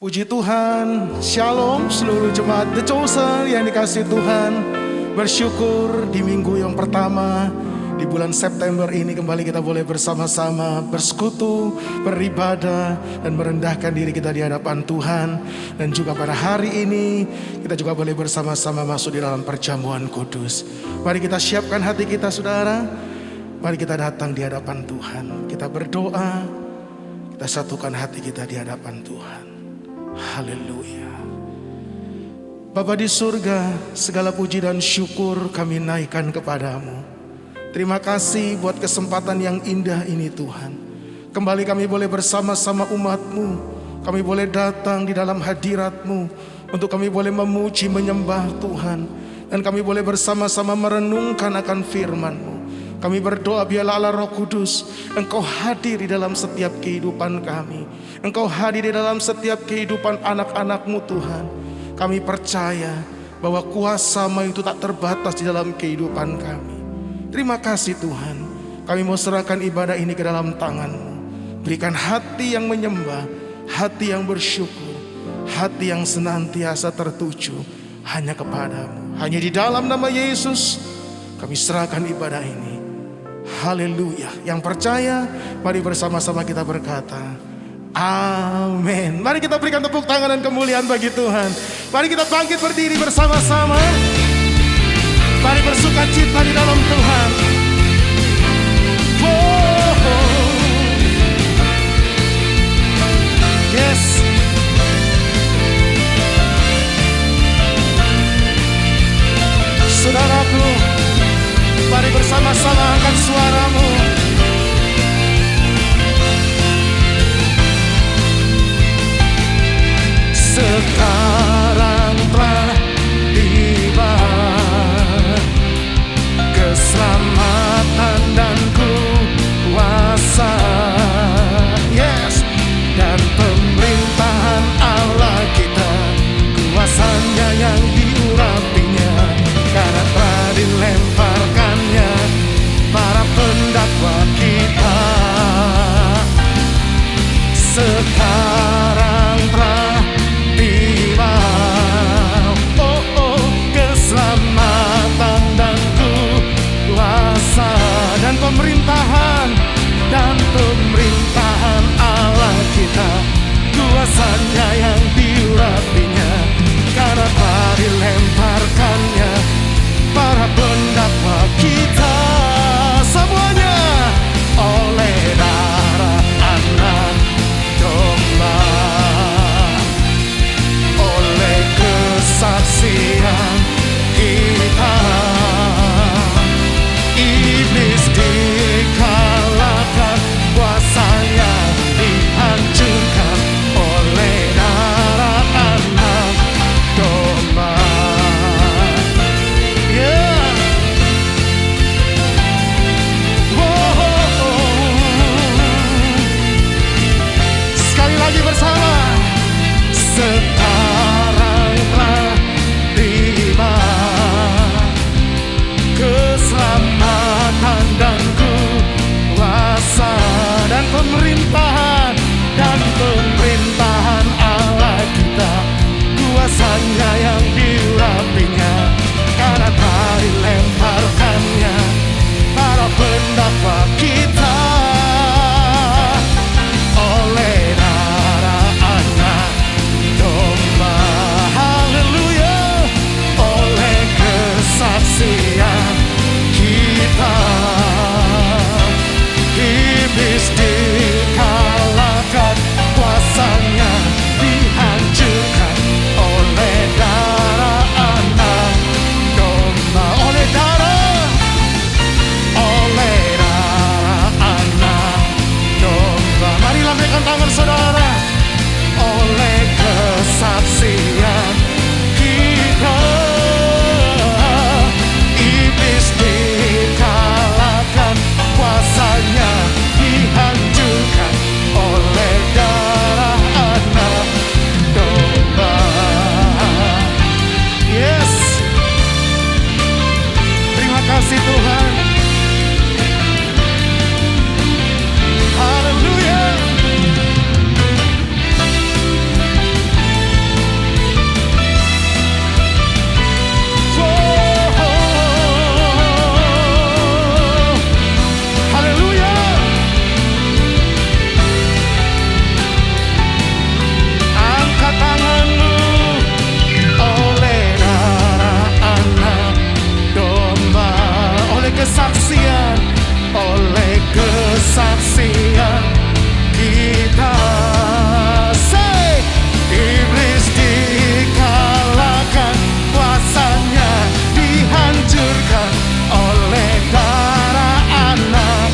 Puji Tuhan, Shalom seluruh jemaat The Chosen yang dikasihi Tuhan. Bersyukur di minggu yang pertama di bulan September ini kembali kita boleh bersama-sama bersekutu, beribadah dan merendahkan diri kita di hadapan Tuhan. Dan juga pada hari ini kita juga boleh bersama-sama masuk di dalam perjamuan kudus. Mari kita siapkan hati kita saudara. Mari kita datang di hadapan Tuhan. Kita berdoa, kita satukan hati kita di hadapan Tuhan. Haleluya. Bapa di surga, segala puji dan syukur kami naikkan kepadamu. Terima kasih buat kesempatan yang indah ini Tuhan. Kembali kami boleh bersama-sama umat-Mu. Kami boleh datang di dalam hadirat-Mu untuk kami boleh memuji menyembah Tuhan. Dan kami boleh bersama-sama merenungkan akan firman-Mu. Kami berdoa biarlah Allah Roh Kudus Engkau hadir di dalam setiap kehidupan kami. Engkau hadir di dalam setiap kehidupan anak-anak-Mu Tuhan. Kami percaya bahwa kuasa-Mu itu tak terbatas di dalam kehidupan kami. Terima kasih Tuhan. Kami mau serahkan ibadah ini ke dalam tangan-Mu. Berikan hati yang menyembah, hati yang bersyukur, hati yang senantiasa tertuju hanya kepadamu. Hanya di dalam nama Yesus kami serahkan ibadah ini. Haleluya. Yang percaya, mari bersama-sama kita berkata amin. Mari kita berikan tepuk tangan dan kemuliaan bagi Tuhan. Mari kita bangkit berdiri bersama-sama. Mari bersukacita di dalam Tuhan. Yes. Saudaraku, mari bersama-sama angkat suaramu. Sekarang telah tiba keselamatan dan kuasa, yes, dan pemerintahan Allah kita, kuasanya yang diurapinya, karena telah dilemparkannya para pendakwa kita. Sekarang telah tiba kesaksian, oleh kesaksian kita. Say, iblis dikalahkan, kuasanya dihancurkan oleh darah anak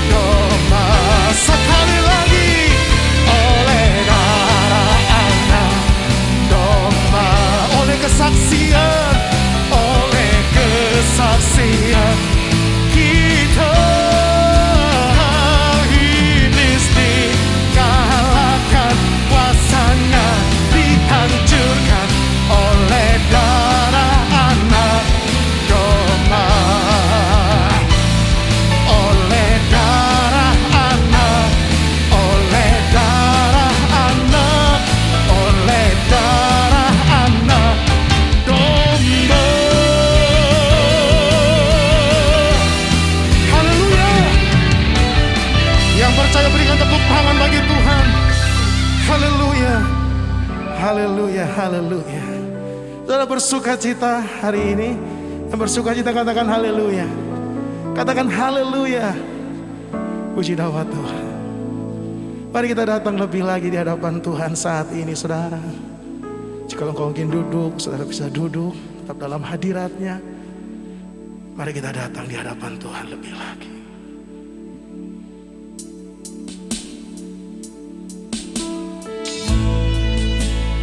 domba. Sekali lagi, oleh darah anak domba, oleh kesaksian, oleh kesaksian kita. Iblis dikalahkan, kuasanya dihancurkan oleh darah anak domba. Oleh darah anak, oleh darah anak, oleh darah anak domba. Haleluya. Yang percaya berikan tepuk tangan bagi Tuhan. Haleluya. Haleluya, haleluya. Saudara bersuka cita hari ini, yang bersuka cita katakan haleluya. Katakan haleluya. Puji nama Tuhan. Mari kita datang lebih lagi di hadapan Tuhan saat ini, saudara. Jika engkau mungkin duduk, saudara bisa duduk tetap dalam hadiratnya. Mari kita datang di hadapan Tuhan lebih lagi.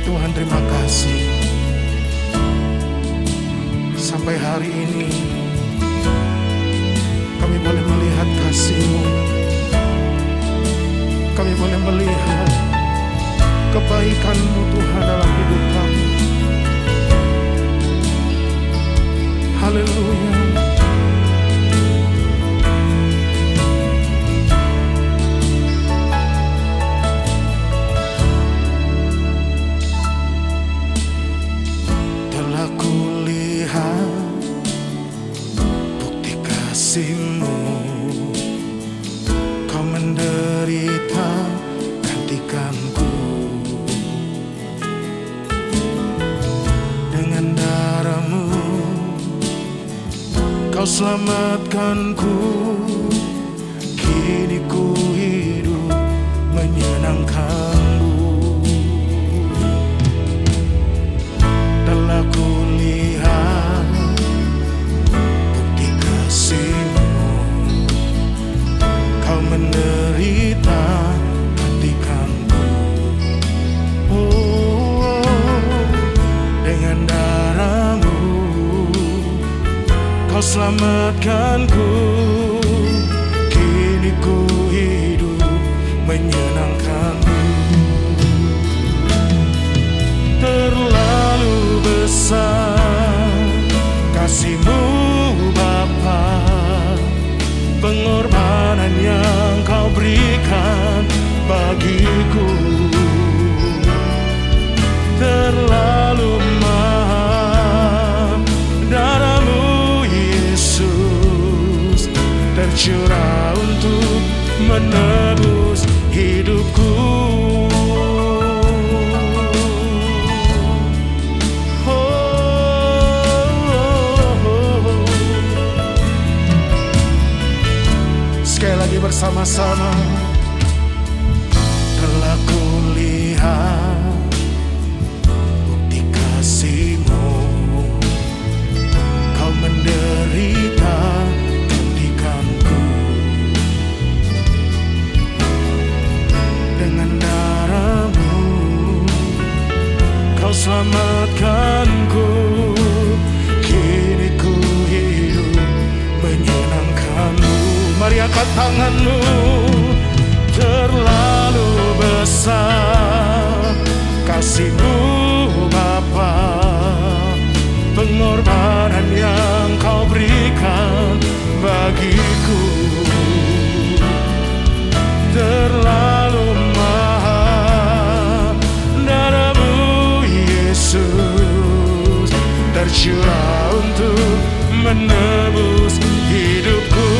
Tuhan, terima kasih. Sampai hari ini kami boleh melihat kasih-Mu. Kami boleh melihat kebaikan-Mu Tuhan dalam hidup kami. Haleluya. Telah kulihat bukti kasih-Mu, Kau menderita gantikanku. Dengan darah-Mu Kau selamatkanku. Kini ku hidup menyenangkan-Mu. Telah kulihat bukti kasih-Mu, Kau menderita gantikanku. Dengan darah-Mu Kau selamatkanku. Kini ku hidup menyenangkan-Mu. Terlalu besar kasih-Mu Bapa, pengorbanan yang Kau berikan bagiku. Terlalu mahal darah-Mu Yesus, tercurah untuk menebus hidupku. Sekali lagi bersama-sama. Telah kulihat bukti kasih-Mu, Kau menderita gantikanku. Dengan darah-Mu Kau selamatkanku. Kini ku hidup menyenangkan-Mu. Mari angkat tangan-Mu. Terlalu besar kasih-Mu Bapa, pengorbanan yang Kau berikan bagiku. Terlalu mahal darah-Mu Yesus, tercurah untuk menebus hidupku.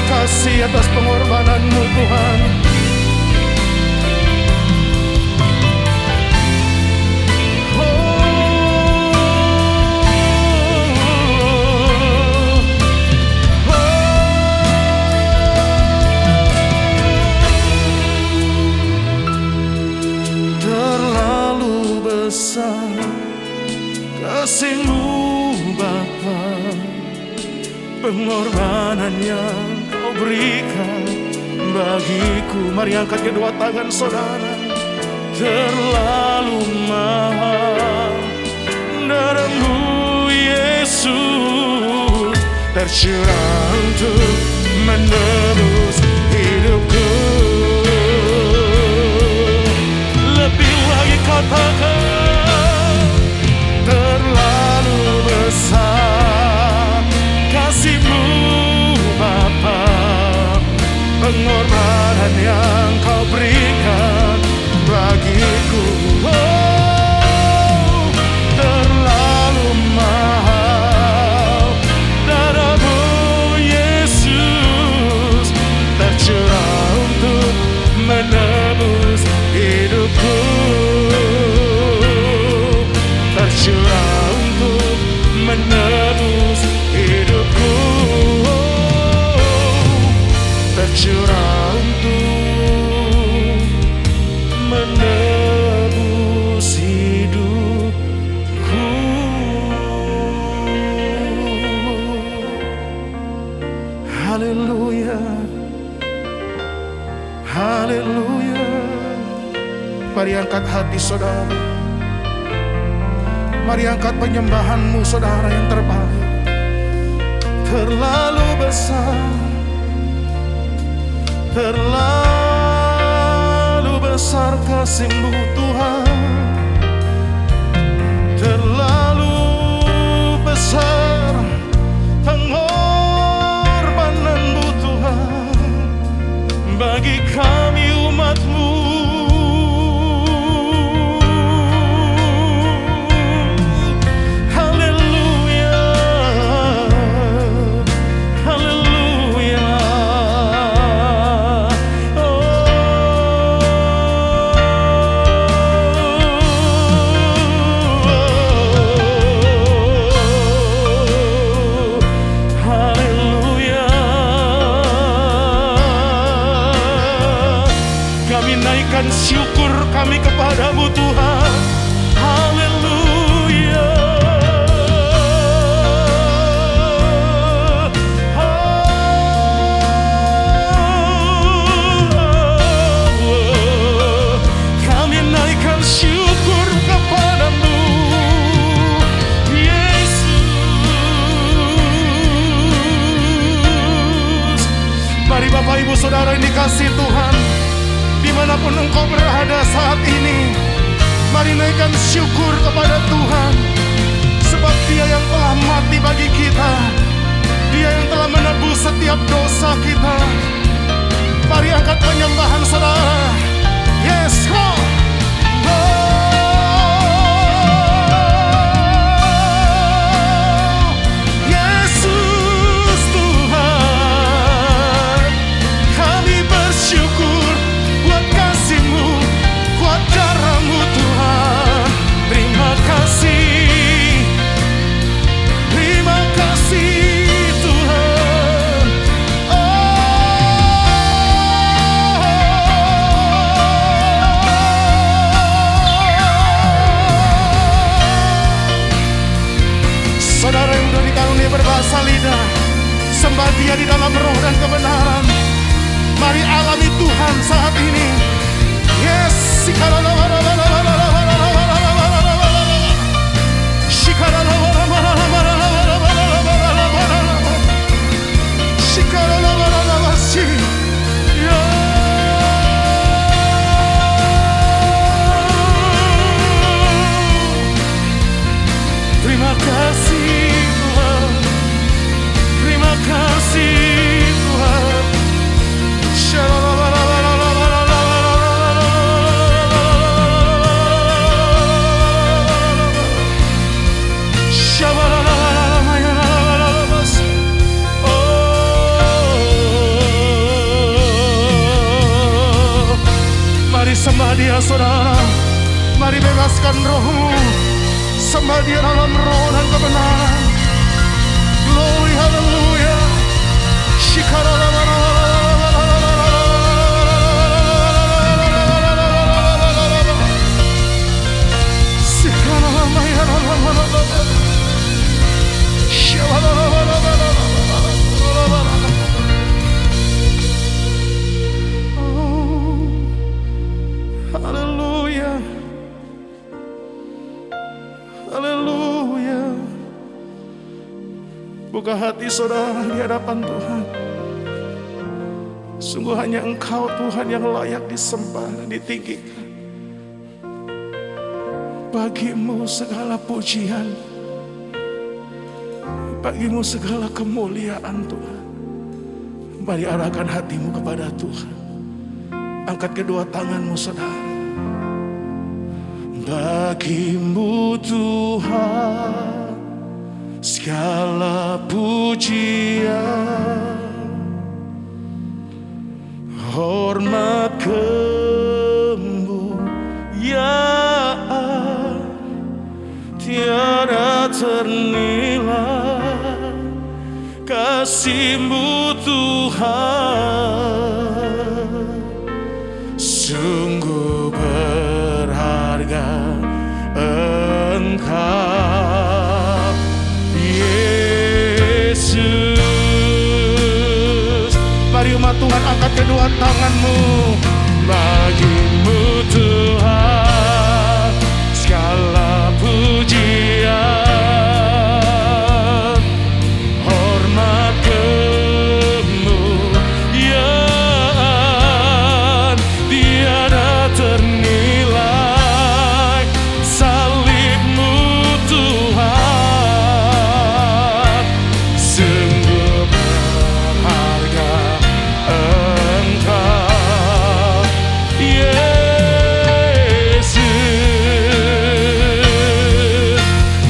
kasih atas pengorbanan-Mu Tuhan. Terlalu besar kasih-Mu Bapa, pengorbanan yang Kau berikan bagiku. Mari angkat kedua tangan saudara. Terlalu mahal darah-Mu Yesus, tercurah untuk menebus hidupku. Lebih lagi katakan, terlalu besar kasih-Mu Bapa, pengorbanan yang Kau berikan bagiku. Oh, terlalu mahal darah-Mu Yesus, tercurah untuk menebus hidupku. Tercurah untuk menebus hidupku. Tercurah untuk menebus hidupku. Haleluya, haleluya. Mari angkat hati saudara. Mari angkat penyembahan-Mu saudara yang terbaik. Terlalu besar, terlalu besar kasih-Mu Tuhan. Terlalu besar pengorbanan-Mu Tuhan bagi kami umat-Mu. Naikkan syukur kami kepada-Mu Tuhan. Haleluya. Kami naikkan syukur kepada-Mu Yesus. Mari Bapak Ibu Saudara yang dikasihi Tuhan, dimanapun engkau berada saat ini, mari naikkan syukur kepada Tuhan, sebab Dia yang telah mati bagi kita, Dia yang telah menebus setiap dosa kita. Mari angkat penyembahan saudara. Yes, come on. Yesus Tuhan, kami bersyukur buat kasih-Mu, buat darah-Mu Tuhan. Terima kasih, terima kasih Tuhan. Saudara yang sudah dikaruniai berbahasa lidah, sembah Dia di dalam roh dan kebenaran. Mari alami Tuhan saat ini. Yes, terima kasih Tuhan, terima kasih Tuhan. Mari bebaskan rohmu, sembah Dia dalam roh dan kebenaran. Glory, haleluya. Haleluya. Haleluya. Buka hati saudara di hadapan Tuhan. Sungguh hanya Engkau Tuhan yang layak disembah dan ditinggikan. Bagimu segala pujian, bagimu segala kemuliaan Tuhan. Mari arahkan hatimu kepada Tuhan. Angkat kedua tanganmu saudara. Bagimu Tuhan segala pujian, hormat kemuliaan tiada ternilai. Kasih-Mu Tuhan sungguh berharga. Engkau Yesus. Mari umat Tuhan angkat kedua tanganmu. Bagimu Tuhan segala pujian, hormat kemuliaan tiada ternilai. Salib-Mu Tuhan sungguh berharga. Engkau Yesus.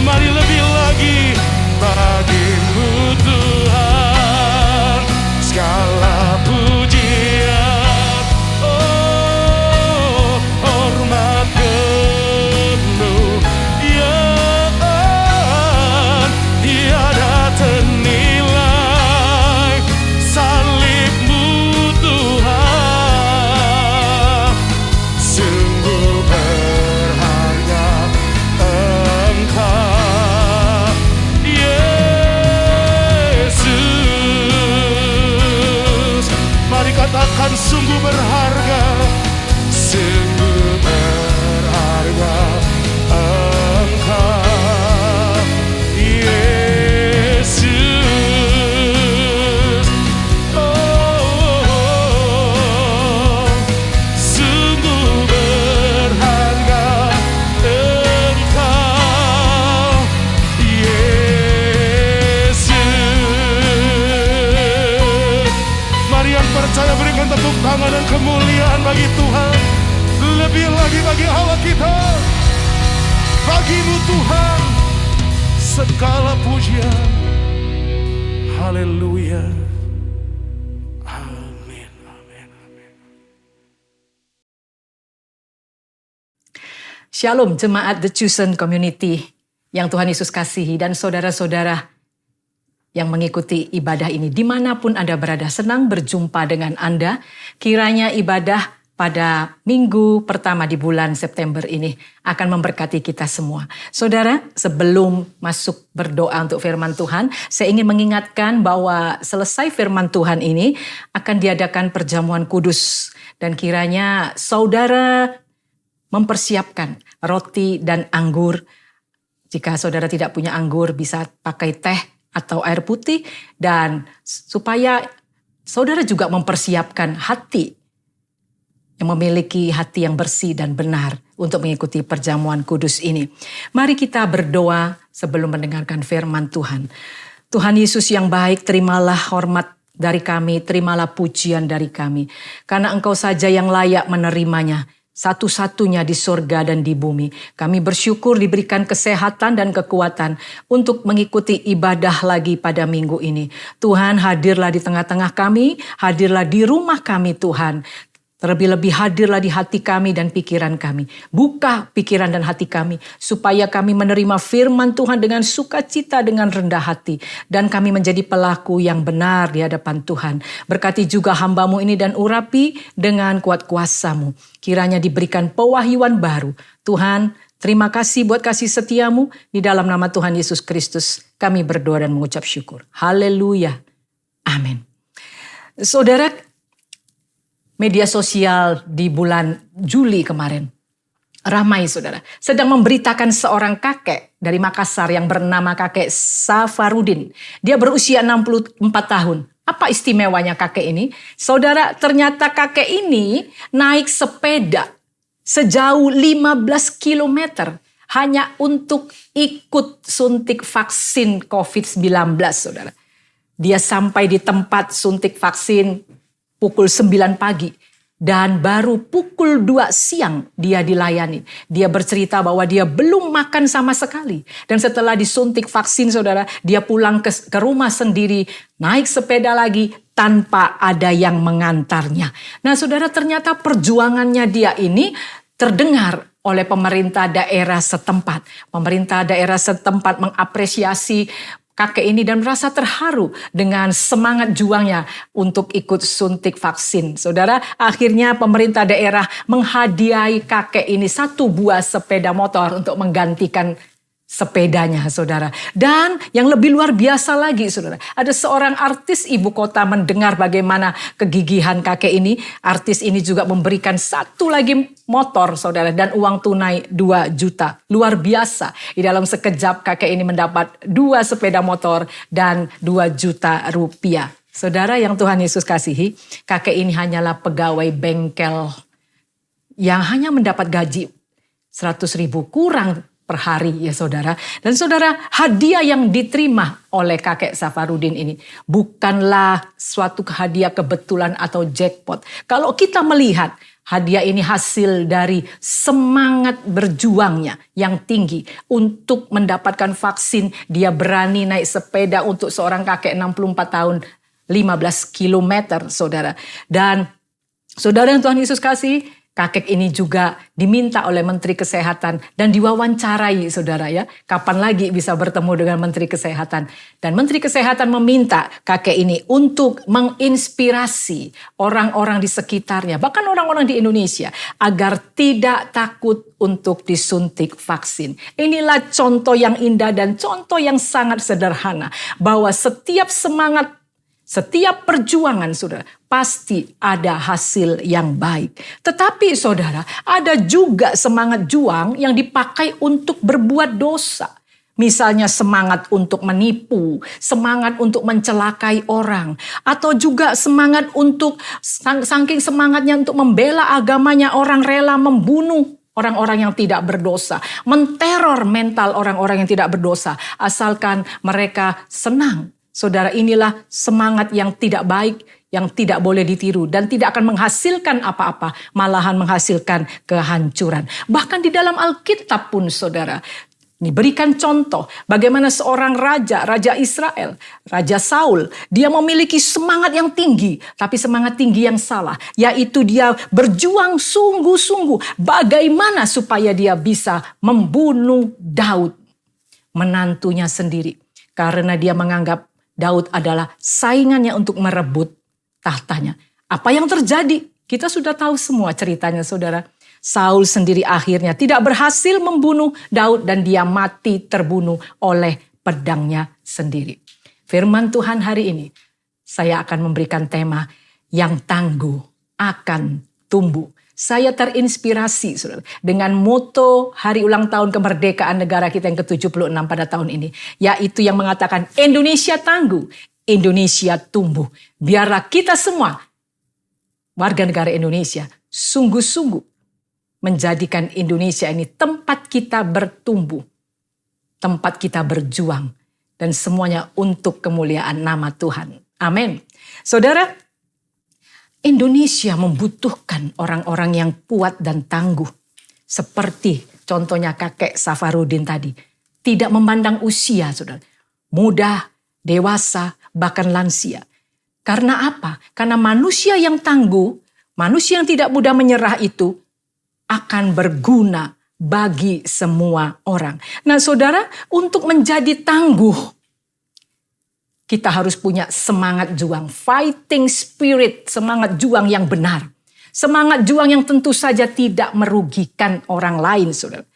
Mari lebih lagi. Bagimu Tuhan segala pujian, oh hormat kemuliaan tiada ternilai. Salib-Mu Tuhan sungguh berharga. Engkau Yesus. Mari katakan sungguh berharga. Sungguh berharga. Engkau Yesus. Oh, sungguh berharga. Engkau Yesus. Mari yang percaya berikan tepuk tangan dan kemuliaan bagi Tuhan. Lebih lagi bagi Allah kita. Bagi-Mu Tuhan segala pujian. Haleluya. Amin. Amin. Amin. Shalom jemaat The Chosen Community yang Tuhan Yesus kasihi dan saudara-saudara yang mengikuti ibadah ini dimanapun Anda berada. Senang berjumpa dengan Anda. Kiranya ibadah pada minggu pertama di bulan September ini akan memberkati kita semua. Saudara, sebelum masuk berdoa untuk firman Tuhan, saya ingin mengingatkan bahwa selesai firman Tuhan ini akan diadakan perjamuan kudus. Dan kiranya saudara mempersiapkan roti dan anggur. Jika saudara tidak punya anggur, bisa pakai teh atau air putih. Dan supaya saudara juga mempersiapkan hati yang memiliki hati yang bersih dan benar untuk mengikuti perjamuan kudus ini. Mari kita berdoa sebelum mendengarkan firman Tuhan. Tuhan Yesus yang baik, terimalah hormat dari kami, terimalah pujian dari kami. Karena Engkau saja yang layak menerimanya, satu-satunya di surga dan di bumi. Kami bersyukur diberikan kesehatan dan kekuatan untuk mengikuti ibadah lagi pada minggu ini. Tuhan, hadirlah di tengah-tengah kami, hadirlah di rumah kami Tuhan. Terlebih-lebih hadirlah di hati kami dan pikiran kami. Buka pikiran dan hati kami supaya kami menerima firman Tuhan dengan sukacita, dengan rendah hati. Dan kami menjadi pelaku yang benar di hadapan Tuhan. Berkati juga hamba-Mu ini dan urapi dengan kuat kuasa-Mu. Kiranya diberikan pewahyuan baru. Tuhan, terima kasih buat kasih setia-Mu. Di dalam nama Tuhan Yesus Kristus kami berdoa dan mengucap syukur. Haleluya. Amin. Saudara, media sosial di bulan Juli kemarin ramai, saudara, sedang memberitakan seorang kakek dari Makassar yang bernama kakek Safarudin. Dia berusia 64 tahun. Apa istimewanya kakek ini? Saudara, ternyata kakek ini naik sepeda sejauh 15 kilometer hanya untuk ikut suntik vaksin COVID-19, saudara. Dia sampai di tempat suntik vaksin pukul 9 pagi. Dan baru pukul 2 siang dia dilayani. Dia bercerita bahwa dia belum makan sama sekali. Dan setelah disuntik vaksin, saudara, dia pulang ke rumah sendiri, naik sepeda lagi tanpa ada yang mengantarnya. Nah, saudara, ternyata perjuangannya dia ini terdengar oleh pemerintah daerah setempat. Pemerintah daerah setempat mengapresiasi kakek ini dan merasa terharu dengan semangat juangnya untuk ikut suntik vaksin. Saudara, akhirnya pemerintah daerah menghadiahi kakek ini 1 buah sepeda motor untuk menggantikan sepedanya, saudara. Dan yang lebih luar biasa lagi, saudara, ada seorang artis ibu kota mendengar bagaimana kegigihan kakek ini. Artis ini juga memberikan 1 lagi motor, saudara, dan uang tunai 2 juta. Luar biasa. Di dalam sekejap kakek ini mendapat 2 sepeda motor dan 2 juta rupiah. Saudara yang Tuhan Yesus kasihi, kakek ini hanyalah pegawai bengkel yang hanya mendapat gaji 100.000 kurang per hari, ya saudara. Dan saudara, hadiah yang diterima oleh kakek Safarudin ini bukanlah suatu hadiah kebetulan atau jackpot. Kalau kita melihat hadiah ini hasil dari semangat berjuangnya yang tinggi untuk mendapatkan vaksin. Dia berani naik sepeda untuk seorang kakek 64 tahun 15 kilometer, saudara. Dan saudara yang Tuhan Yesus kasih, kakek ini juga diminta oleh Menteri Kesehatan dan diwawancarai, saudara ya. Kapan lagi bisa bertemu dengan Menteri Kesehatan? Dan Menteri Kesehatan meminta kakek ini untuk menginspirasi orang-orang di sekitarnya, bahkan orang-orang di Indonesia, agar tidak takut untuk disuntik vaksin. Inilah contoh yang indah dan contoh yang sangat sederhana, bahwa setiap semangat, setiap perjuangan, saudara, pasti ada hasil yang baik. Tetapi saudara, ada juga semangat juang yang dipakai untuk berbuat dosa. Misalnya semangat untuk menipu, semangat untuk mencelakai orang. Atau juga semangat untuk, saking semangatnya untuk membela agamanya, orang rela membunuh orang-orang yang tidak berdosa. Menteror mental orang-orang yang tidak berdosa. Asalkan mereka senang. Saudara, inilah semangat yang tidak baik, yang tidak boleh ditiru dan tidak akan menghasilkan apa-apa, malahan menghasilkan kehancuran. Bahkan di dalam Alkitab pun, saudara, diberikan contoh bagaimana seorang raja, Raja Israel, Raja Saul, dia memiliki semangat yang tinggi, tapi semangat tinggi yang salah, yaitu dia berjuang sungguh-sungguh bagaimana supaya dia bisa membunuh Daud, menantunya sendiri, karena dia menganggap Daud adalah saingannya untuk merebut tahtanya. Apa yang terjadi? Kita sudah tahu semua ceritanya, saudara. Saul sendiri akhirnya tidak berhasil membunuh Daud dan dia mati terbunuh oleh pedangnya sendiri. Firman Tuhan hari ini, saya akan memberikan tema yang tangguh akan tumbuh. Saya terinspirasi, saudara, dengan moto hari ulang tahun kemerdekaan negara kita yang ke-76 pada tahun ini. Yaitu yang mengatakan Indonesia tangguh, Indonesia tumbuh. Biarlah kita semua, warga negara Indonesia, sungguh-sungguh menjadikan Indonesia ini tempat kita bertumbuh, tempat kita berjuang, dan semuanya untuk kemuliaan nama Tuhan. Amin. Saudara, Indonesia membutuhkan orang-orang yang kuat dan tangguh. Seperti contohnya kakek Safarudin tadi. Tidak memandang usia, saudara. Muda, dewasa, bahkan lansia. Karena apa? Karena manusia yang tangguh, manusia yang tidak mudah menyerah itu akan berguna bagi semua orang. Nah saudara, untuk menjadi tangguh, kita harus punya semangat juang, fighting spirit, semangat juang yang benar. Semangat juang yang tentu saja tidak merugikan orang lain, saudara.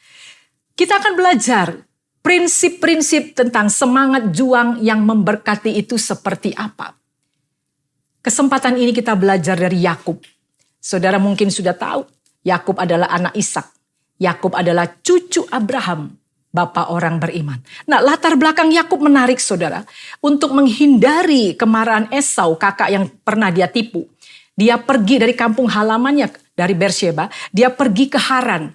Kita akan belajar prinsip-prinsip tentang semangat juang yang memberkati itu seperti apa. Kesempatan ini kita belajar dari Yakub. Saudara mungkin sudah tahu, Yakub adalah anak Ishak. Yakub adalah cucu Abraham, bapa orang beriman. Nah, latar belakang Yakub menarik, saudara. Untuk menghindari kemarahan Esau, kakak yang pernah dia tipu. Dia pergi dari kampung halamannya, dari Beersheba. Dia pergi ke Haran.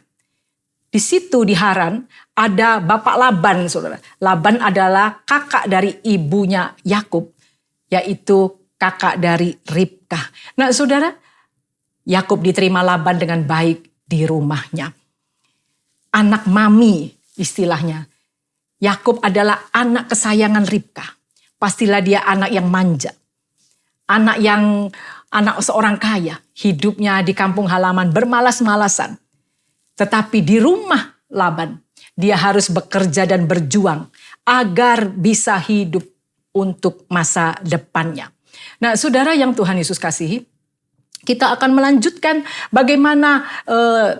Di situ di Haran ada bapak Laban, saudara. Laban adalah kakak dari ibunya Yakub, yaitu kakak dari Ribkah. Nah, saudara, Yakub diterima Laban dengan baik di rumahnya. Anak mami istilahnya. Yakub adalah anak kesayangan Ribkah. Pastilah dia anak yang manja. Anak seorang kaya. Hidupnya di kampung halaman bermalas-malasan. Tetapi di rumah Laban, dia harus bekerja dan berjuang agar bisa hidup untuk masa depannya. Nah, saudara yang Tuhan Yesus kasihi, kita akan melanjutkan bagaimana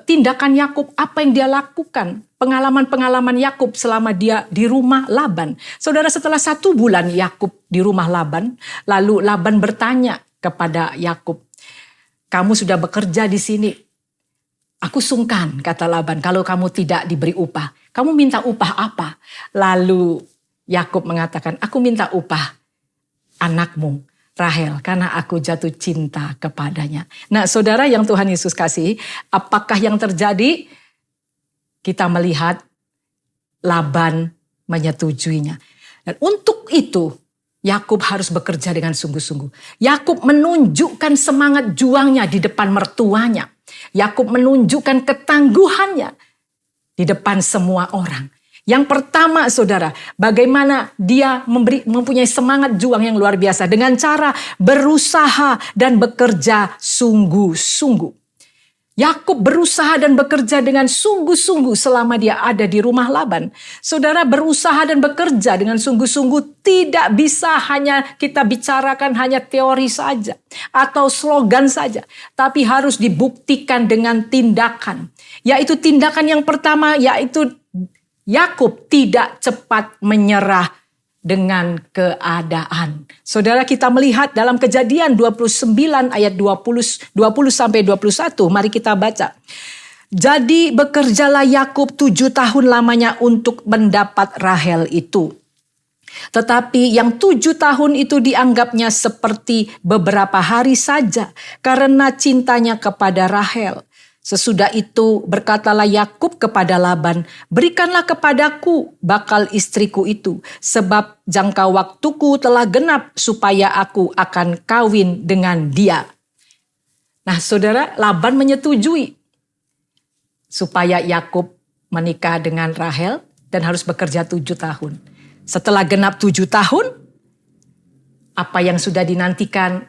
tindakan Yakub, apa yang dia lakukan. Pengalaman-pengalaman Yakub selama dia di rumah Laban. Saudara, setelah 1 bulan Yakub di rumah Laban, lalu Laban bertanya kepada Yakub, "Kamu sudah bekerja di sini. Aku sungkan," kata Laban, "kalau kamu tidak diberi upah. Kamu minta upah apa?" Lalu Yakub mengatakan, "Aku minta upah anakmu Rahel, karena aku jatuh cinta kepadanya." Nah, saudara yang Tuhan Yesus kasih, apakah yang terjadi? Kita melihat Laban menyetujuinya. Dan untuk itu, Yakub harus bekerja dengan sungguh-sungguh. Yakub menunjukkan semangat juangnya di depan mertuanya. Yakub menunjukkan ketangguhannya di depan semua orang. Yang pertama, saudara, bagaimana dia mempunyai semangat juang yang luar biasa dengan cara berusaha dan bekerja sungguh-sungguh. Yakub berusaha dan bekerja dengan sungguh-sungguh selama dia ada di rumah Laban. Saudara, berusaha dan bekerja dengan sungguh-sungguh tidak bisa hanya kita bicarakan hanya teori saja atau slogan saja, tapi harus dibuktikan dengan tindakan. Yaitu tindakan yang pertama, yaitu Yakub tidak cepat menyerah dengan keadaan. Saudara, kita melihat dalam Kejadian 29 ayat 20 sampai 21. Mari kita baca. "Jadi bekerjalah Yakub 7 tahun lamanya untuk mendapat Rahel itu. Tetapi yang 7 tahun itu dianggapnya seperti beberapa hari saja karena cintanya kepada Rahel. Sesudah itu berkatalah Yakub kepada Laban, 'Berikanlah kepadaku bakal istriku itu, sebab jangka waktuku telah genap supaya aku akan kawin dengan dia.'" Nah, saudara, Laban menyetujui supaya Yakub menikah dengan Rahel dan harus bekerja 7 tahun. Setelah genap 7 tahun, apa yang sudah dinantikan,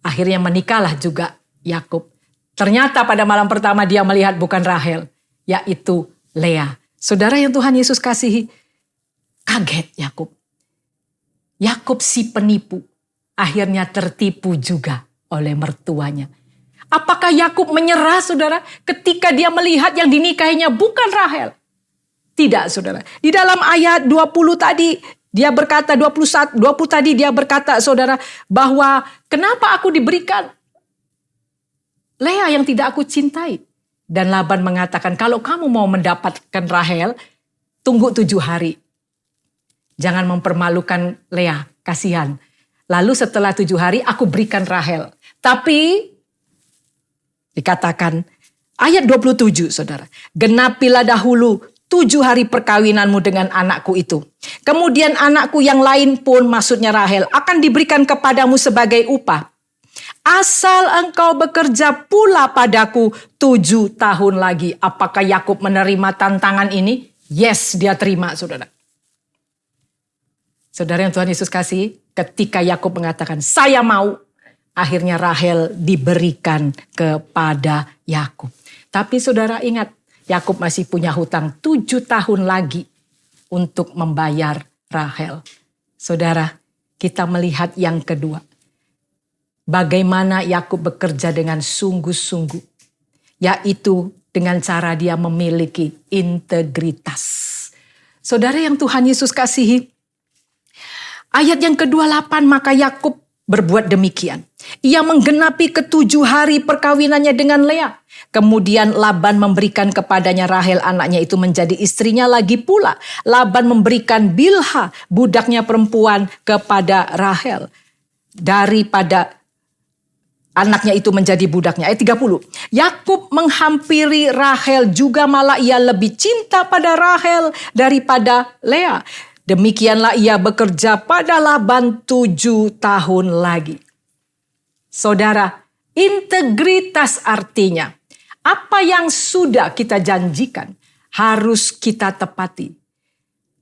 akhirnya menikahlah juga Yakub. Ternyata pada malam pertama dia melihat bukan Rahel, yaitu Lea. Saudara yang Tuhan Yesus kasihi, kaget Yakub. Yakub si penipu, akhirnya tertipu juga oleh mertuanya. Apakah Yakub menyerah, saudara, ketika dia melihat yang dinikahinya bukan Rahel? Tidak, saudara. Di dalam ayat 20 tadi, dia berkata, 20 tadi dia berkata, saudara, bahwa kenapa aku diberikan Lea yang tidak aku cintai. Dan Laban mengatakan, kalau kamu mau mendapatkan Rahel, tunggu 7 hari. Jangan mempermalukan Lea, kasihan. Lalu setelah 7 hari aku berikan Rahel. Tapi dikatakan ayat 27, saudara. "Genapilah dahulu 7 hari perkawinanmu dengan anakku itu. Kemudian anakku yang lain pun, maksudnya Rahel, akan diberikan kepadamu sebagai upah. Asal engkau bekerja pula padaku 7 tahun lagi." Apakah Yakub menerima tantangan ini? Yes, dia terima, saudara. Saudara yang Tuhan Yesus kasih, ketika Yakub mengatakan, "Saya mau," akhirnya Rahel diberikan kepada Yakub. Tapi saudara ingat, Yakub masih punya hutang 7 tahun lagi untuk membayar Rahel. Saudara, kita melihat yang kedua. Bagaimana Yakub bekerja dengan sungguh-sungguh. Yaitu dengan cara dia memiliki integritas. Saudara yang Tuhan Yesus kasihi, ayat yang ke-28, maka Yakub berbuat demikian. Ia menggenapi ke-7 hari perkawinannya dengan Lea. Kemudian Laban memberikan kepadanya Rahel anaknya itu menjadi istrinya lagi pula. Laban memberikan Bilha budaknya perempuan kepada Rahel. Daripada anaknya itu menjadi budaknya. Ayat 30. Yakub menghampiri Rahel juga, malah ia lebih cinta pada Rahel daripada Lea. Demikianlah ia bekerja pada Laban 7 tahun lagi. Saudara, integritas artinya apa yang sudah kita janjikan harus kita tepati.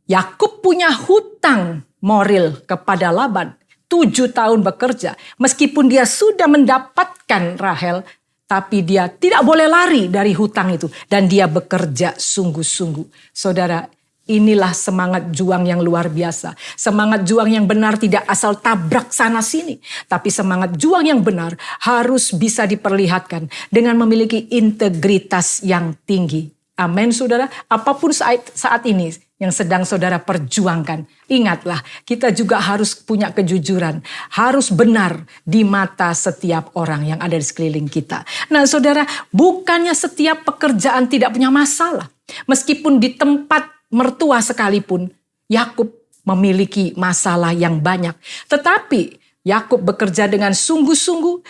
Yakub punya hutang moral kepada Laban. 7 tahun bekerja. Meskipun dia sudah mendapatkan Rahel, tapi dia tidak boleh lari dari hutang itu. Dan dia bekerja sungguh-sungguh. Saudara, inilah semangat juang yang luar biasa. Semangat juang yang benar tidak asal tabrak sana sini. Tapi semangat juang yang benar harus bisa diperlihatkan dengan memiliki integritas yang tinggi. Amin saudara. Apapun saat ini yang sedang saudara perjuangkan, ingatlah kita juga harus punya kejujuran. Harus benar di mata setiap orang yang ada di sekeliling kita. Nah saudara, bukannya setiap pekerjaan tidak punya masalah. Meskipun di tempat mertua sekalipun, Yakub memiliki masalah yang banyak. Tetapi Yakub bekerja dengan sungguh-sungguh.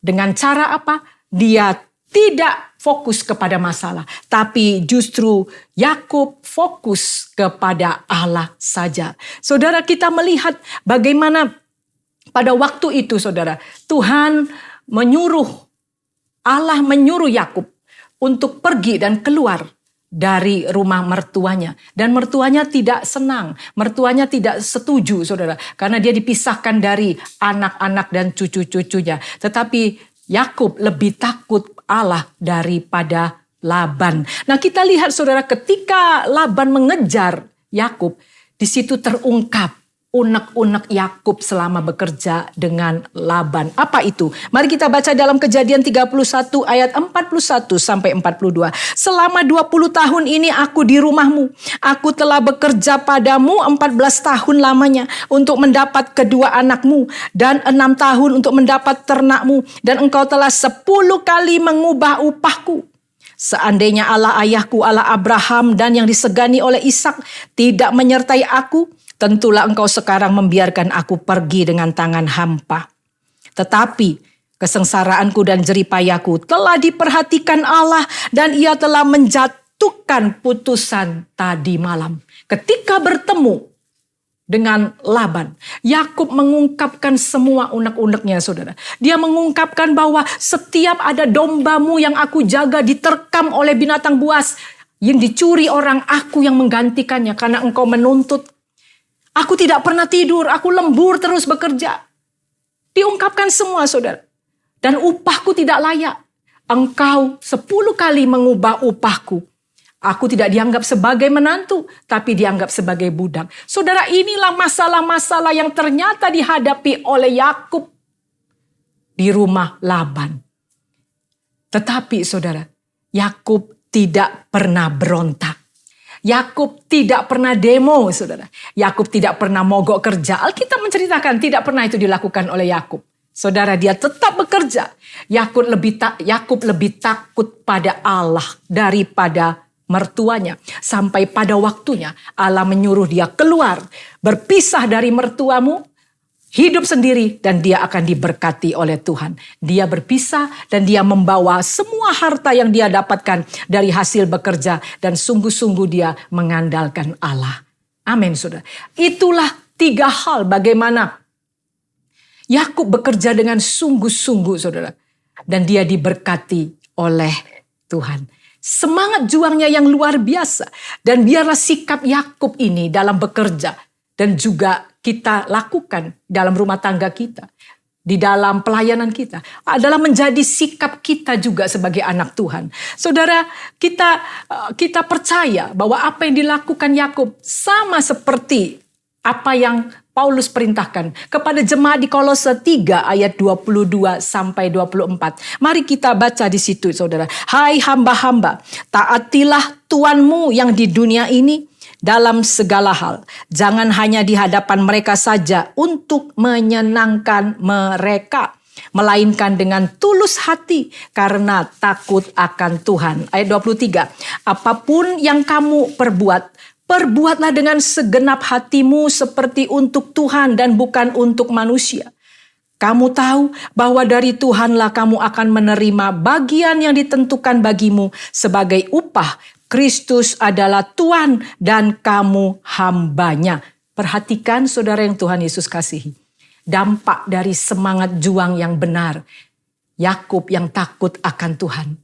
Dengan cara apa? Dia tidak fokus kepada masalah, tapi justru Yakub fokus kepada Allah saja. Saudara, kita melihat bagaimana pada waktu itu, saudara, Allah menyuruh Yakub untuk pergi dan keluar dari rumah mertuanya. Dan mertuanya tidak senang, mertuanya tidak setuju, saudara, karena dia dipisahkan dari anak-anak dan cucu-cucunya. Tetapi Yakub lebih takut Allah daripada Laban. Nah, kita lihat saudara, ketika Laban mengejar Yakub, di situ terungkap unek-unek Yakub selama bekerja dengan Laban. Apa itu? Mari kita baca dalam Kejadian 31 ayat 41 sampai 42. Selama 20 tahun ini aku di rumahmu. Aku telah bekerja padamu 14 tahun lamanya untuk mendapat kedua anakmu dan 6 tahun untuk mendapat ternakmu, dan engkau telah 10 kali mengubah upahku. Seandainya Allah ayahku, Allah Abraham dan yang disegani oleh Ishak tidak menyertai aku, tentulah engkau sekarang membiarkan aku pergi dengan tangan hampa. Tetapi kesengsaraanku dan jeripayaku telah diperhatikan Allah, dan ia telah menjatuhkan putusan tadi malam. Ketika bertemu dengan Laban, Yakub mengungkapkan semua unek-uneknya, saudara. Dia mengungkapkan bahwa setiap ada dombamu yang aku jaga diterkam oleh binatang buas, yang dicuri orang, aku yang menggantikannya karena engkau menuntut. Aku tidak pernah tidur, aku lembur terus bekerja. Diungkapkan semua, saudara. Dan upahku tidak layak. Engkau 10 kali mengubah upahku. Aku tidak dianggap sebagai menantu, tapi dianggap sebagai budak. Saudara, inilah masalah-masalah yang ternyata dihadapi oleh Yakub di rumah Laban. Tetapi saudara, Yakub tidak pernah berontak. Yakub tidak pernah demo, saudara. Yakub tidak pernah mogok kerja. Alkitab menceritakan tidak pernah itu dilakukan oleh Yakub. Saudara, dia tetap bekerja. Yakub lebih takut pada Allah daripada mertuanya. Sampai pada waktunya Allah menyuruh dia keluar, berpisah dari mertuamu, hidup sendiri, dan dia akan diberkati oleh Tuhan. Dia berpisah dan dia membawa semua harta yang dia dapatkan dari hasil bekerja, dan sungguh-sungguh dia mengandalkan Allah. Amin, saudara. Itulah 3 hal bagaimana Yakub bekerja dengan sungguh-sungguh, saudara. Dan dia diberkati oleh Tuhan. Semangat juangnya yang luar biasa. Dan biarlah sikap Yakub ini dalam bekerja dan juga kita lakukan dalam rumah tangga kita. di dalam pelayanan kita adalah menjadi sikap kita juga sebagai anak Tuhan. Saudara, kita percaya bahwa apa yang dilakukan Yakub sama seperti apa yang Paulus perintahkan kepada jemaat di Kolose 3 ayat 22 sampai 24. Mari kita baca di situ, saudara. Hai hamba-hamba, taatilah Tuanmu yang di dunia ini dalam segala hal. Jangan hanya di hadapan mereka saja untuk menyenangkan mereka, melainkan dengan tulus hati karena takut akan Tuhan. Ayat 23. Apapun yang kamu perbuatlah dengan segenap hatimu seperti untuk Tuhan dan bukan untuk manusia. Kamu tahu bahwa dari Tuhanlah kamu akan menerima bagian yang ditentukan bagimu sebagai upah. Kristus adalah Tuhan dan kamu hambanya. Perhatikan saudara yang Tuhan Yesus kasihi. Dampak dari semangat juang yang benar. Yakub yang takut akan Tuhan.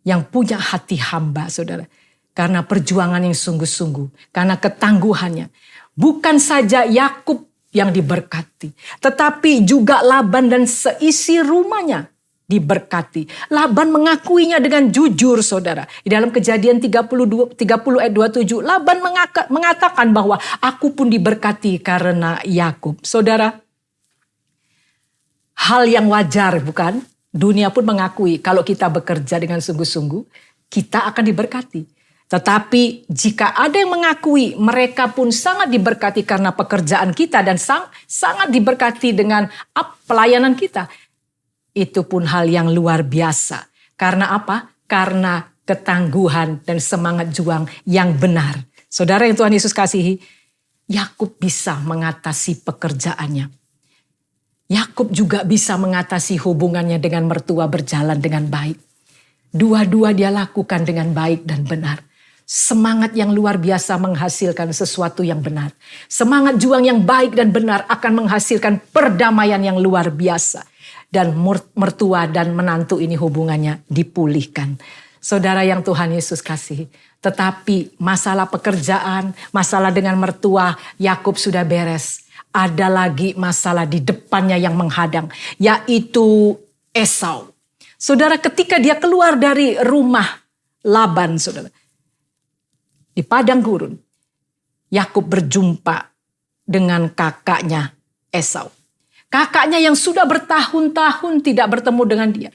Yang punya hati hamba, saudara. Karena perjuangan yang sungguh-sungguh. Karena ketangguhannya. Bukan saja Yakub yang diberkati. Tetapi juga Laban dan seisi rumahnya diberkati. Laban mengakuinya dengan jujur, saudara. Di dalam Kejadian 30 ayat 27, Laban mengatakan bahwa aku pun diberkati karena Yakub. Saudara, hal yang wajar bukan? Dunia pun mengakui kalau kita bekerja dengan sungguh-sungguh, kita akan diberkati. Tetapi jika ada yang mengakui mereka pun sangat diberkati karena pekerjaan kita dan sangat diberkati dengan pelayanan kita, itu pun hal yang luar biasa. Karena apa? Karena ketangguhan dan semangat juang yang benar. Saudara yang Tuhan Yesus kasihi, Yakub bisa mengatasi pekerjaannya. Yakub juga bisa mengatasi hubungannya dengan mertua berjalan dengan baik. Dua-dua dia lakukan dengan baik dan benar. Semangat yang luar biasa menghasilkan sesuatu yang benar. Semangat juang yang baik dan benar akan menghasilkan perdamaian yang luar biasa. Dan mertua dan menantu ini hubungannya dipulihkan. Saudara yang Tuhan Yesus kasihi. Tetapi masalah pekerjaan, masalah dengan mertua, Yakub sudah beres. Ada lagi masalah di depannya yang menghadang, yaitu Esau. Saudara, ketika dia keluar dari rumah Laban, saudara, di padang gurun, Yakub berjumpa dengan kakaknya Esau. Kakaknya yang sudah bertahun-tahun tidak bertemu dengan dia.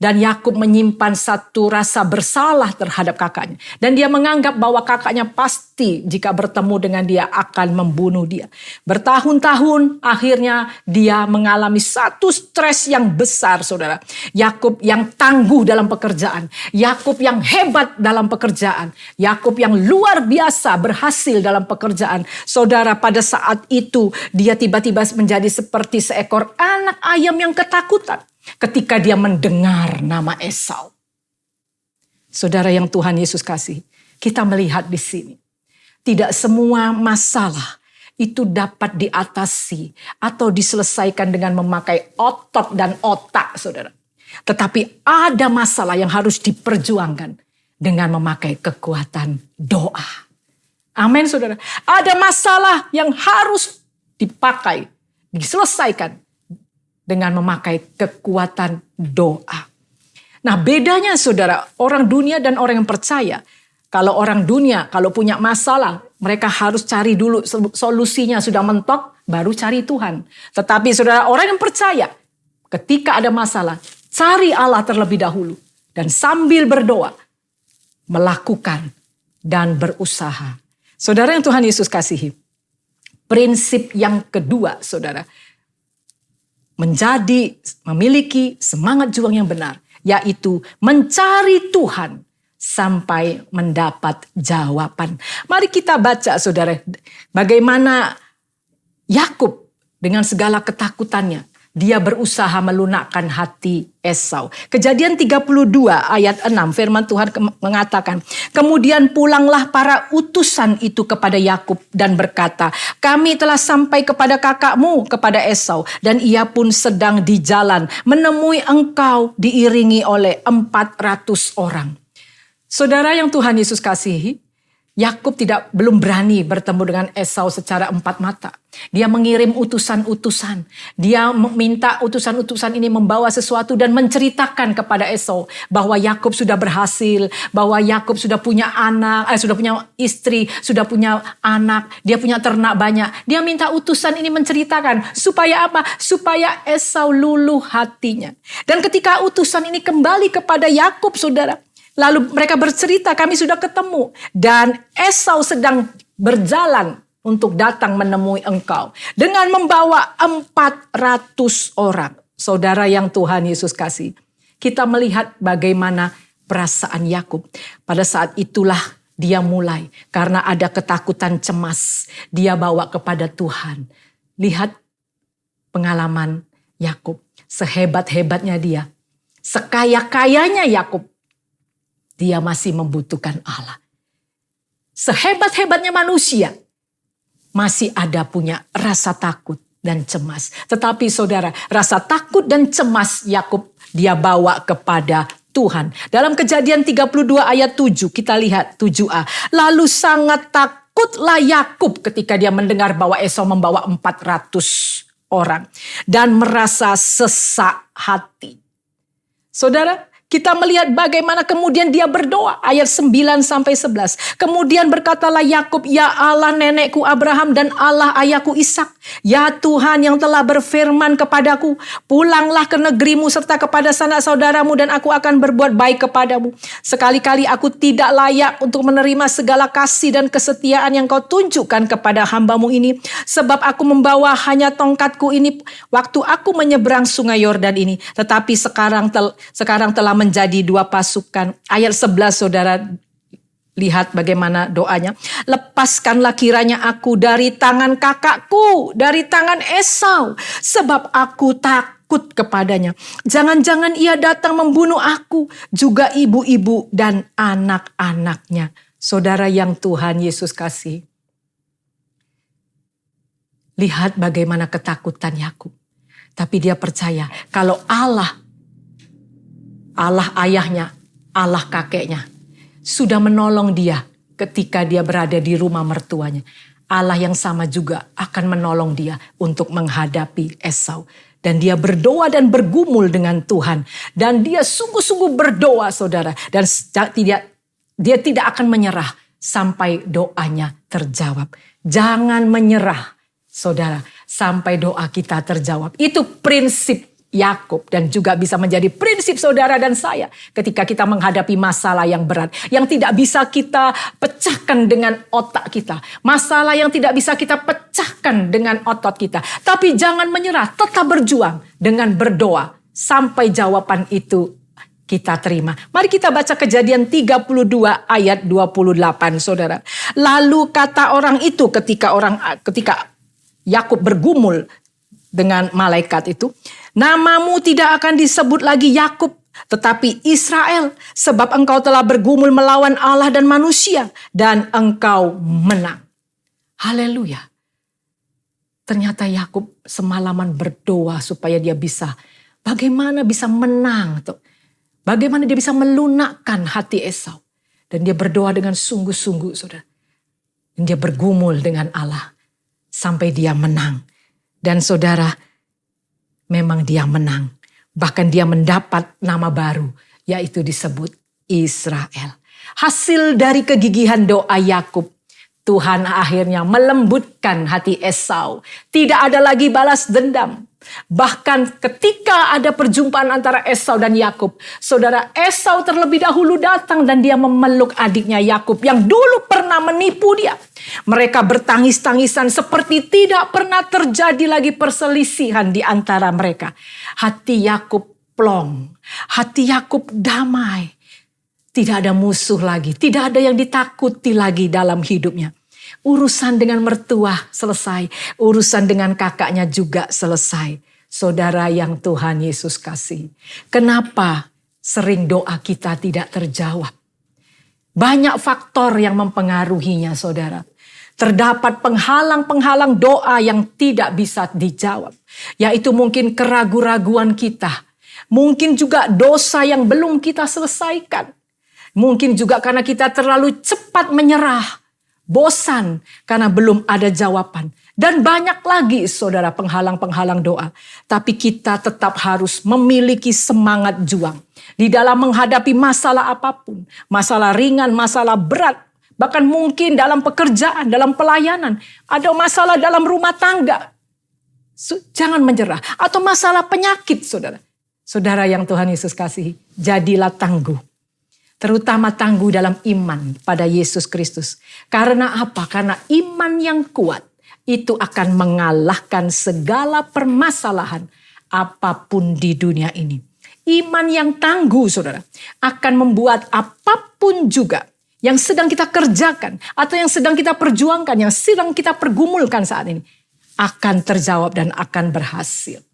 Dan Yakub menyimpan satu rasa bersalah terhadap kakaknya. Dan dia menganggap bahwa kakaknya pasti jika bertemu dengan dia akan membunuh dia. Bertahun-tahun akhirnya dia mengalami satu stres yang besar, saudara. Yakub yang tangguh dalam pekerjaan. Yakub yang hebat dalam pekerjaan. Yakub yang luar biasa berhasil dalam pekerjaan. Saudara, pada saat itu dia tiba-tiba menjadi seperti seekor anak ayam yang ketakutan. Ketika dia mendengar nama Esau. Saudara yang Tuhan Yesus kasih, kita melihat di sini. Tidak semua masalah itu dapat diatasi atau diselesaikan dengan memakai otot dan otak, saudara. Tetapi ada masalah yang harus diperjuangkan dengan memakai kekuatan doa. Amin, saudara. Ada masalah yang harus dipakai, diselesaikan dengan memakai kekuatan doa. Nah, bedanya saudara, orang dunia dan orang yang percaya. Kalau orang dunia, kalau punya masalah, mereka harus cari dulu solusinya sudah mentok, baru cari Tuhan. Tetapi saudara, orang yang percaya, ketika ada masalah, cari Allah terlebih dahulu. Dan sambil berdoa, melakukan dan berusaha. Saudara yang Tuhan Yesus kasihi, prinsip yang kedua, saudara, memiliki semangat juang yang benar, yaitu mencari Tuhan sampai mendapat jawaban. Mari kita baca, saudara, bagaimana Yakub dengan segala ketakutannya, dia berusaha melunakkan hati Esau. Kejadian 32 ayat 6, firman Tuhan mengatakan, kemudian pulanglah para utusan itu kepada Yakub dan berkata, kami telah sampai kepada kakakmu, kepada Esau, dan ia pun sedang di jalan menemui engkau diiringi oleh 400 orang. Saudara yang Tuhan Yesus kasihi, Yakub belum berani bertemu dengan Esau secara empat mata. Dia mengirim utusan-utusan. Dia minta utusan-utusan ini membawa sesuatu dan menceritakan kepada Esau bahwa Yakub sudah berhasil, bahwa Yakub sudah punya anak, sudah punya istri, sudah punya anak, dia punya ternak banyak. Dia minta utusan ini menceritakan supaya apa? Supaya Esau luluh hatinya. Dan ketika utusan ini kembali kepada Yakub, saudara, lalu mereka bercerita, kami sudah ketemu. Dan Esau sedang berjalan untuk datang menemui engkau. Dengan membawa 400 orang. Saudara yang Tuhan Yesus kasih. Kita melihat bagaimana perasaan Yakub. Pada saat itulah dia mulai. Karena ada ketakutan cemas. Dia bawa kepada Tuhan. Lihat pengalaman Yakub. Sehebat-hebatnya dia. Sekaya-kayanya Yakub. Dia masih membutuhkan Allah. Sehebat-hebatnya manusia, masih ada punya rasa takut dan cemas. Tetapi saudara, rasa takut dan cemas Yakub dia bawa kepada Tuhan. Dalam Kejadian 32 ayat 7, kita lihat 7a. Lalu sangat takutlah Yakub ketika dia mendengar bahwa Esau membawa 400 orang. Dan merasa sesak hati. Saudara, kita melihat bagaimana kemudian dia berdoa. Ayat 9-11. Kemudian berkatalah Yakub, ya Allah nenekku Abraham dan Allah ayahku Ishak. Ya Tuhan yang telah berfirman kepadaku. Pulanglah ke negerimu serta kepada sanak saudaramu dan aku akan berbuat baik kepadamu. Sekali-kali aku tidak layak untuk menerima segala kasih dan kesetiaan yang kau tunjukkan kepada hambamu ini. Sebab aku membawa hanya tongkatku ini waktu aku menyeberang sungai Yordan ini. Tetapi sekarang telah menjadi 2 pasukan. Ayat 11 saudara, lihat bagaimana doanya. Lepaskanlah kiranya aku dari tangan kakakku, dari tangan Esau. Sebab aku takut kepadanya. Jangan-jangan ia datang membunuh aku, juga ibu-ibu dan anak-anaknya. Saudara yang Tuhan Yesus kasih. Lihat bagaimana ketakutan Yakub. Tapi dia percaya kalau Allah ayahnya, Allah kakeknya, sudah menolong dia ketika dia berada di rumah mertuanya. Allah yang sama juga akan menolong dia untuk menghadapi Esau. Dan dia berdoa dan bergumul dengan Tuhan. Dan dia sungguh-sungguh berdoa saudara. Dan dia tidak akan menyerah sampai doanya terjawab. Jangan menyerah saudara sampai doa kita terjawab. Itu prinsip Yakub dan juga bisa menjadi prinsip saudara dan saya ketika kita menghadapi masalah yang berat yang tidak bisa kita pecahkan dengan otak kita, masalah yang tidak bisa kita pecahkan dengan otot kita. Tapi jangan menyerah, tetap berjuang dengan berdoa sampai jawaban itu kita terima. Mari kita baca Kejadian 32 ayat 28 saudara. Lalu kata orang itu ketika Yakub bergumul dengan malaikat itu, namamu tidak akan disebut lagi Yakub, tetapi Israel, sebab engkau telah bergumul melawan Allah dan manusia, dan engkau menang. Haleluya. Ternyata Yakub semalaman berdoa supaya dia bagaimana bisa menang, bagaimana dia bisa melunakkan hati Esau. Dan dia berdoa dengan sungguh-sungguh, saudara. Dan dia bergumul dengan Allah sampai dia menang. Dan saudara, memang dia menang. Bahkan dia mendapat nama baru, yaitu disebut Israel. Hasil dari kegigihan doa Yakub, Tuhan akhirnya melembutkan hati Esau. Tidak ada lagi balas dendam. Bahkan ketika ada perjumpaan antara Esau dan Yakub, saudara, Esau terlebih dahulu datang dan dia memeluk adiknya Yakub yang dulu pernah menipu dia. Mereka bertangis-tangisan seperti tidak pernah terjadi lagi perselisihan di antara mereka. Hati Yakub plong, hati Yakub damai. Tidak ada musuh lagi, tidak ada yang ditakuti lagi dalam hidupnya. Urusan dengan mertua selesai. Urusan dengan kakaknya juga selesai. Saudara yang Tuhan Yesus kasih. Kenapa sering doa kita tidak terjawab? Banyak faktor yang mempengaruhinya saudara. Terdapat penghalang-penghalang doa yang tidak bisa dijawab. Yaitu mungkin keraguan-raguan kita. Mungkin juga dosa yang belum kita selesaikan. Mungkin juga karena kita terlalu cepat menyerah. bosan karena belum ada jawaban. Dan banyak lagi saudara penghalang-penghalang doa. Tapi kita tetap harus memiliki semangat juang. Di dalam menghadapi masalah apapun. Masalah ringan, masalah berat. Bahkan mungkin dalam pekerjaan, dalam pelayanan. Ada masalah dalam rumah tangga. Jangan menyerah. Atau masalah penyakit saudara. Saudara yang Tuhan Yesus kasihi. Jadilah tangguh. Terutama tangguh dalam iman pada Yesus Kristus. Karena apa? Karena iman yang kuat itu akan mengalahkan segala permasalahan apapun di dunia ini. Iman yang tangguh saudara akan membuat apapun juga yang sedang kita kerjakan atau yang sedang kita perjuangkan, yang sedang kita pergumulkan saat ini akan terjawab dan akan berhasil.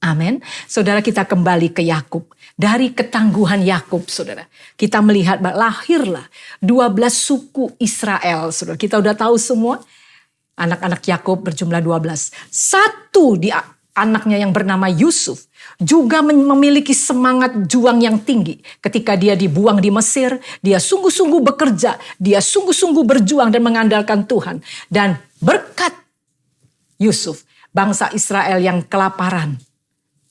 Amin. Saudara, kita kembali ke Yakub. Dari ketangguhan Yakub, saudara, kita melihat lahirlah 12 suku Israel. Saudara, kita udah tahu semua. Anak-anak Yakub berjumlah 12. Satu di anaknya yang bernama Yusuf juga memiliki semangat juang yang tinggi. Ketika dia dibuang di Mesir, dia sungguh-sungguh bekerja, dia sungguh-sungguh berjuang dan mengandalkan Tuhan. Dan berkat Yusuf, bangsa Israel yang kelaparan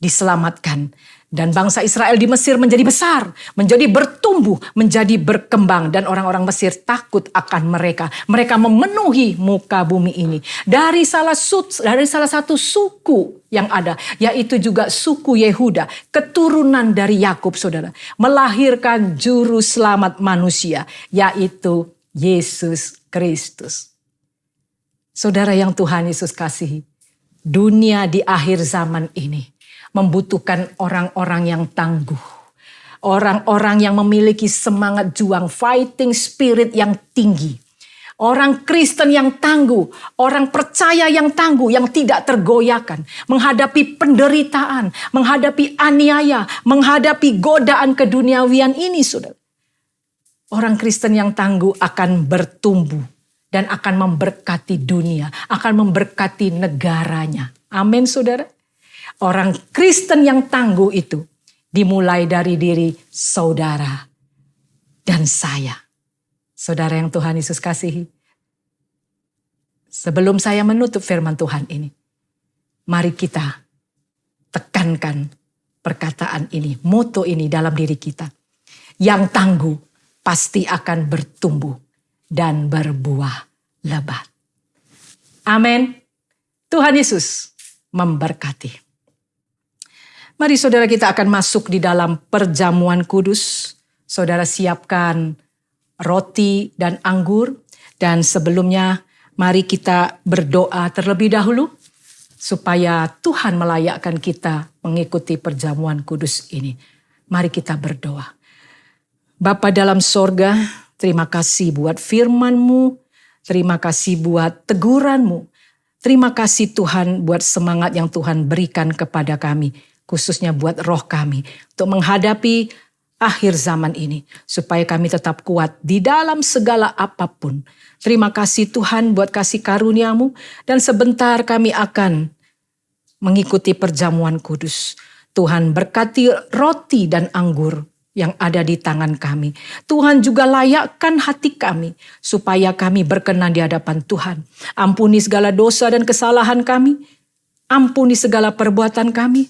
diselamatkan. Dan bangsa Israel di Mesir menjadi besar, menjadi bertumbuh, menjadi berkembang. Dan orang-orang Mesir takut akan mereka. Mereka memenuhi muka bumi ini. Dari salah satu suku yang ada, yaitu juga suku Yehuda. Keturunan dari Yakub, saudara. Melahirkan juru selamat manusia, yaitu Yesus Kristus. Saudara yang Tuhan Yesus kasihi, dunia di akhir zaman ini membutuhkan orang-orang yang tangguh. Orang-orang yang memiliki semangat juang, fighting spirit yang tinggi. Orang Kristen yang tangguh, orang percaya yang tangguh, yang tidak tergoyahkan. Menghadapi penderitaan, menghadapi aniaya, menghadapi godaan keduniawian ini, saudara. Orang Kristen yang tangguh akan bertumbuh dan akan memberkati dunia, akan memberkati negaranya. Amin, saudara. Orang Kristen yang tangguh itu dimulai dari diri saudara dan saya. Saudara yang Tuhan Yesus kasihi. Sebelum saya menutup firman Tuhan ini, mari kita tekankan perkataan ini, moto ini dalam diri kita. Yang tangguh pasti akan bertumbuh dan berbuah lebat. Amin. Tuhan Yesus memberkati. Mari saudara, kita akan masuk di dalam perjamuan kudus. Saudara siapkan roti dan anggur. Dan sebelumnya mari kita berdoa terlebih dahulu. Supaya Tuhan melayakkan kita mengikuti perjamuan kudus ini. Mari kita berdoa. Bapa dalam sorga, terima kasih buat firman-Mu. Terima kasih buat teguran-Mu. Terima kasih Tuhan buat semangat yang Tuhan berikan kepada kami. Khususnya buat roh kami untuk menghadapi akhir zaman ini. Supaya kami tetap kuat di dalam segala apapun. Terima kasih Tuhan buat kasih karunia-Mu. Dan sebentar kami akan mengikuti perjamuan kudus. Tuhan berkati roti dan anggur yang ada di tangan kami. Tuhan juga layakkan hati kami supaya kami berkenan di hadapan Tuhan. Ampuni segala dosa dan kesalahan kami. Ampuni segala perbuatan kami.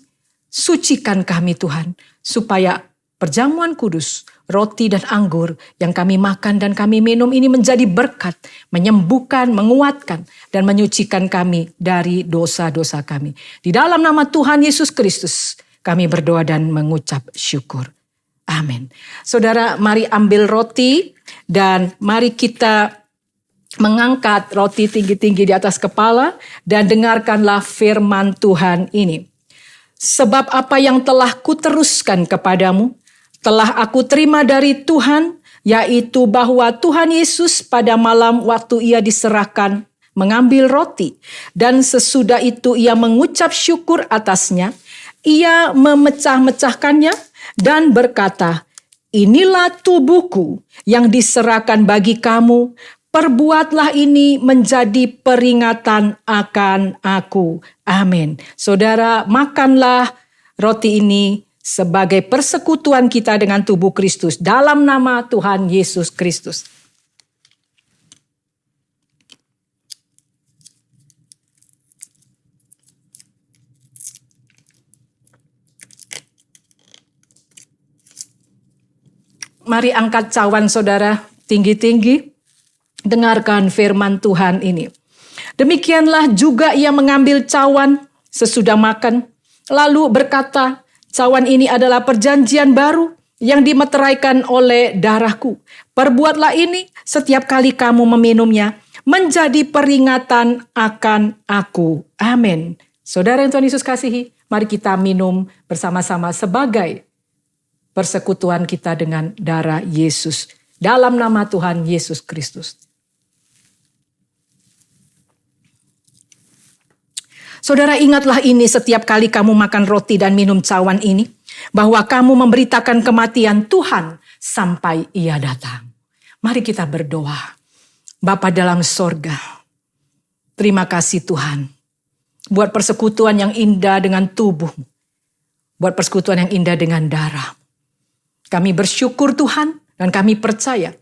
Sucikan kami Tuhan, supaya perjamuan kudus, roti dan anggur yang kami makan dan kami minum ini menjadi berkat, menyembuhkan, menguatkan, dan menyucikan kami dari dosa-dosa kami. Di dalam nama Tuhan Yesus Kristus, kami berdoa dan mengucap syukur. Amin. Saudara, mari ambil roti dan mari kita mengangkat roti tinggi-tinggi di atas kepala dan dengarkanlah firman Tuhan ini. Sebab apa yang telah kuteruskan kepadamu, telah aku terima dari Tuhan, yaitu bahwa Tuhan Yesus pada malam waktu ia diserahkan, mengambil roti, dan sesudah itu ia mengucap syukur atasnya, ia memecah-mecahkannya, dan berkata, inilah tubuhku yang diserahkan bagi kamu, perbuatlah ini menjadi peringatan akan aku. Amin. Saudara, makanlah roti ini sebagai persekutuan kita dengan tubuh Kristus. Dalam nama Tuhan Yesus Kristus. mari angkat cawan saudara tinggi-tinggi. Dengarkan firman Tuhan ini. Demikianlah juga ia mengambil cawan sesudah makan. Lalu berkata, cawan ini adalah perjanjian baru yang dimeteraikan oleh darahku. Perbuatlah ini setiap kali kamu meminumnya, menjadi peringatan akan aku. Amin. Saudara yang Tuhan Yesus kasihi, mari kita minum bersama-sama sebagai persekutuan kita dengan darah Yesus. Dalam nama Tuhan Yesus Kristus. Saudara, ingatlah ini setiap kali kamu makan roti dan minum cawan ini, bahwa kamu memberitakan kematian Tuhan sampai ia datang. Mari kita berdoa. Bapa dalam sorga, terima kasih Tuhan, buat persekutuan yang indah dengan tubuh, buat persekutuan yang indah dengan darah. Kami bersyukur Tuhan, dan kami percaya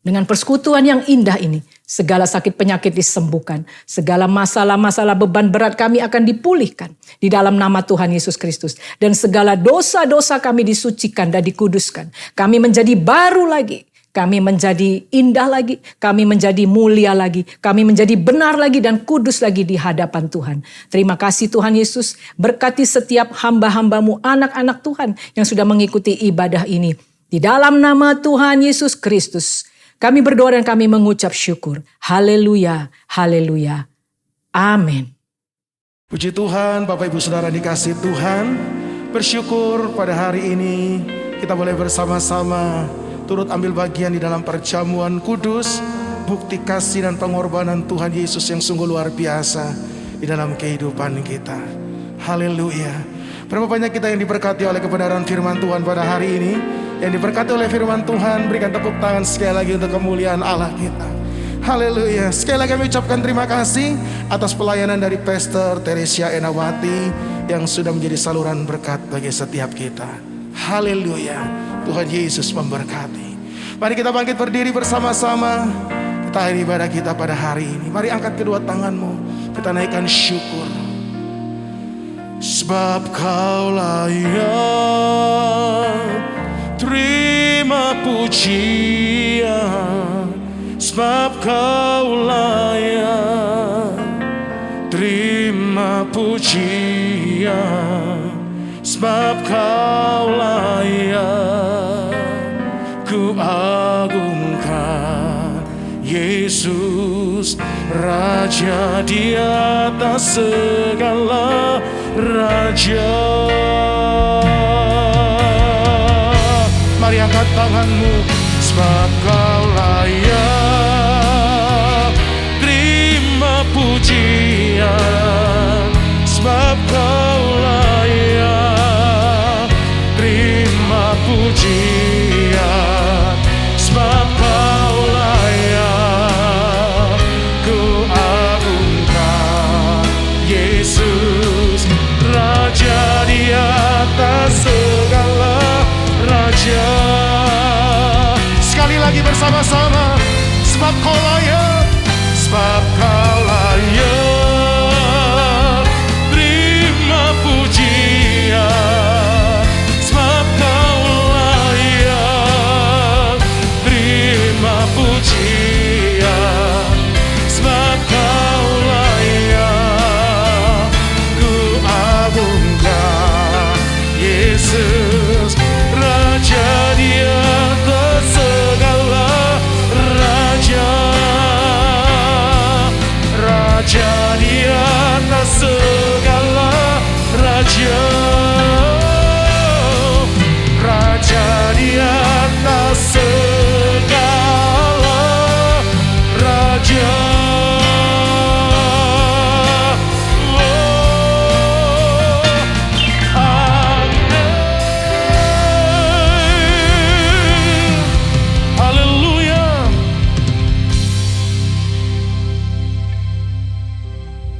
dengan persekutuan yang indah ini, segala sakit penyakit disembuhkan. Segala masalah-masalah beban berat kami akan dipulihkan di dalam nama Tuhan Yesus Kristus. Dan segala dosa-dosa kami disucikan dan dikuduskan. Kami menjadi baru lagi. Kami menjadi indah lagi. Kami menjadi mulia lagi. Kami menjadi benar lagi dan kudus lagi di hadapan Tuhan. Terima kasih Tuhan Yesus. Berkati setiap hamba-hambamu, anak-anak Tuhan yang sudah mengikuti ibadah ini. Di dalam nama Tuhan Yesus Kristus. Kami berdoa dan kami mengucap syukur. Haleluya, haleluya. Amin. Puji Tuhan, Bapak Ibu Saudara dikasih Tuhan. Bersyukur pada hari ini kita boleh bersama-sama turut ambil bagian di dalam perjamuan kudus. Bukti kasih dan pengorbanan Tuhan Yesus yang sungguh luar biasa di dalam kehidupan kita. Haleluya. Berapa banyak kita yang diberkati oleh kebenaran firman Tuhan pada hari ini. Yang diberkati oleh firman Tuhan, berikan tepuk tangan sekali lagi untuk kemuliaan Allah kita. Haleluya. Sekali lagi kami ucapkan terima kasih atas pelayanan dari Pastor Teresia Enawati yang sudah menjadi saluran berkat bagi setiap kita. Haleluya. Tuhan Yesus memberkati. Mari kita bangkit berdiri bersama-sama. Kita akhiri ibadah kita pada hari ini. Mari angkat kedua tanganmu. Kita naikkan syukur. Sebab Kau layak terima pujian, sebab Kau layak terima pujian, sebab Kau layak ku agungkan Yesus, Raja di atas segala raja. Mari angkat tanganmu, sebab Kau layak terima pujian, sebab Kau layak terima pujian, sebab Kau layak ku agungkan Yesus, Raja di atas segala raja. Sekali lagi bersama-sama, sebab Kau layak, sebab Kau layak terima pujian, sebab Kau layak terima pujian, sebab Kau layak ku agungkan Yesus, Raja di atas segala raja, Raja di atas segala raja, Raja di atas segala raja.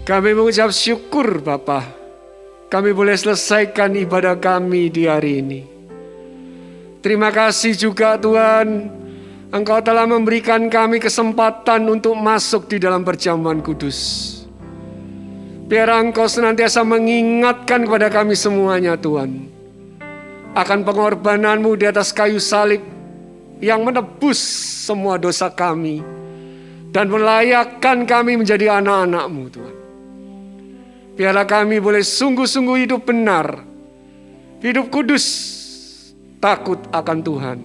Kami mengucap syukur Bapa, kami boleh selesaikan ibadah kami di hari ini. Terima kasih juga Tuhan, Engkau telah memberikan kami kesempatan untuk masuk di dalam perjamuan kudus. Biar Engkau senantiasa mengingatkan kepada kami semuanya Tuhan, akan pengorbanan-Mu di atas kayu salib, yang menebus semua dosa kami dan melayakkan kami menjadi anak-anak-Mu Tuhan. Biarlah kami boleh sungguh-sungguh hidup benar, hidup kudus, takut akan Tuhan.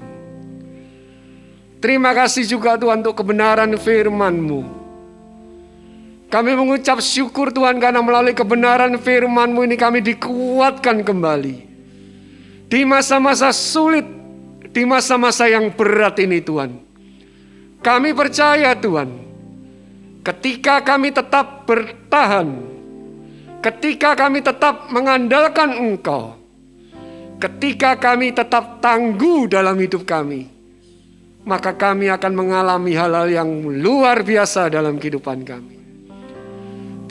Terima kasih juga Tuhan untuk kebenaran firman-Mu. Kami mengucap syukur Tuhan karena melalui kebenaran firman-Mu ini kami dikuatkan kembali. Di masa-masa sulit, di masa-masa yang berat ini Tuhan. Kami percaya Tuhan, ketika kami tetap bertahan, ketika kami tetap mengandalkan Engkau, ketika kami tetap tangguh dalam hidup kami, maka kami akan mengalami hal-hal yang luar biasa dalam kehidupan kami.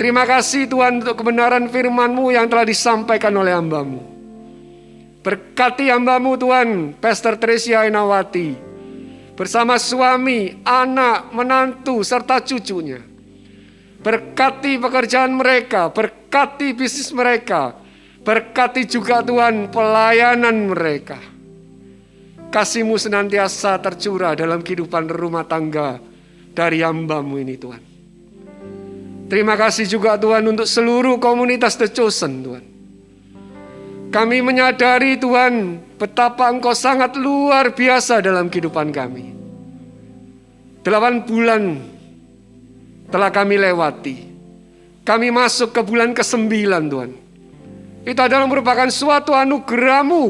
Terima kasih Tuhan untuk kebenaran firman-Mu yang telah disampaikan oleh hamba-Mu. Berkati hamba-Mu Tuhan, Pastor Tresia Ainawati, bersama suami, anak, menantu, serta cucunya. Berkati pekerjaan mereka, berkati bisnis mereka, berkati juga Tuhan pelayanan mereka. Kasih-Mu senantiasa tercurah dalam kehidupan rumah tangga dari hamba-Mu ini Tuhan. Terima kasih juga Tuhan untuk seluruh komunitas The Chosen Tuhan. Kami menyadari Tuhan betapa Engkau sangat luar biasa dalam kehidupan kami. 8 bulan telah kami lewati. Kami masuk ke bulan ke-9 Tuhan. Itu adalah merupakan suatu anugerah-Mu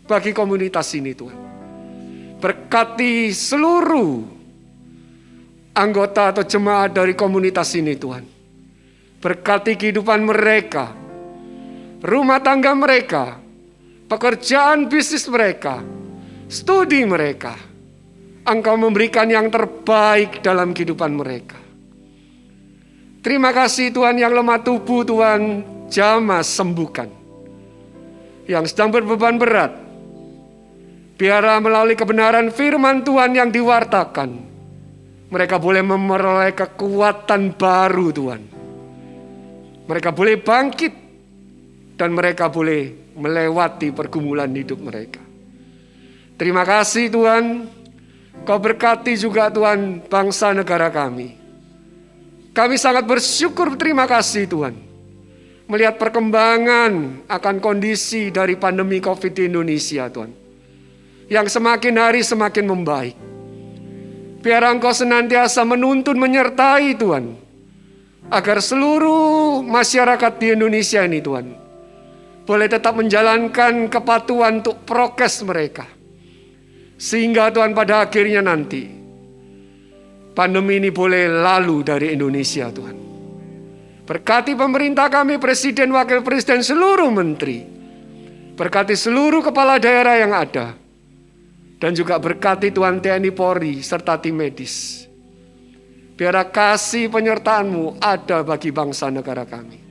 bagi komunitas ini Tuhan. Berkati seluruh anggota atau jemaat dari komunitas ini Tuhan. Berkati kehidupan mereka, rumah tangga mereka, pekerjaan bisnis mereka, studi mereka. Engkau memberikan yang terbaik dalam kehidupan mereka. Terima kasih Tuhan, yang lemah tubuh Tuhan jamah sembuhkan. Yang sedang berbeban berat, biarlah melalui kebenaran firman Tuhan yang diwartakan, mereka boleh memperoleh kekuatan baru Tuhan. Mereka boleh bangkit dan mereka boleh melewati pergumulan hidup mereka. Terima kasih Tuhan, Kau berkati juga Tuhan bangsa negara kami. Kami sangat bersyukur, terima kasih Tuhan, melihat perkembangan akan kondisi dari pandemi COVID di Indonesia Tuhan, yang semakin hari semakin membaik. Biar Engkau senantiasa menuntun menyertai Tuhan, agar seluruh masyarakat di Indonesia ini Tuhan boleh tetap menjalankan kepatuhan untuk prokes mereka. Sehingga Tuhan pada akhirnya nanti pandemi ini boleh lalu dari Indonesia Tuhan. Berkati pemerintah kami, presiden, wakil presiden, seluruh menteri. Berkati seluruh kepala daerah yang ada. Dan juga berkati Tuhan TNI Polri serta tim medis. Biarlah kasih penyertaan-Mu ada bagi bangsa negara kami.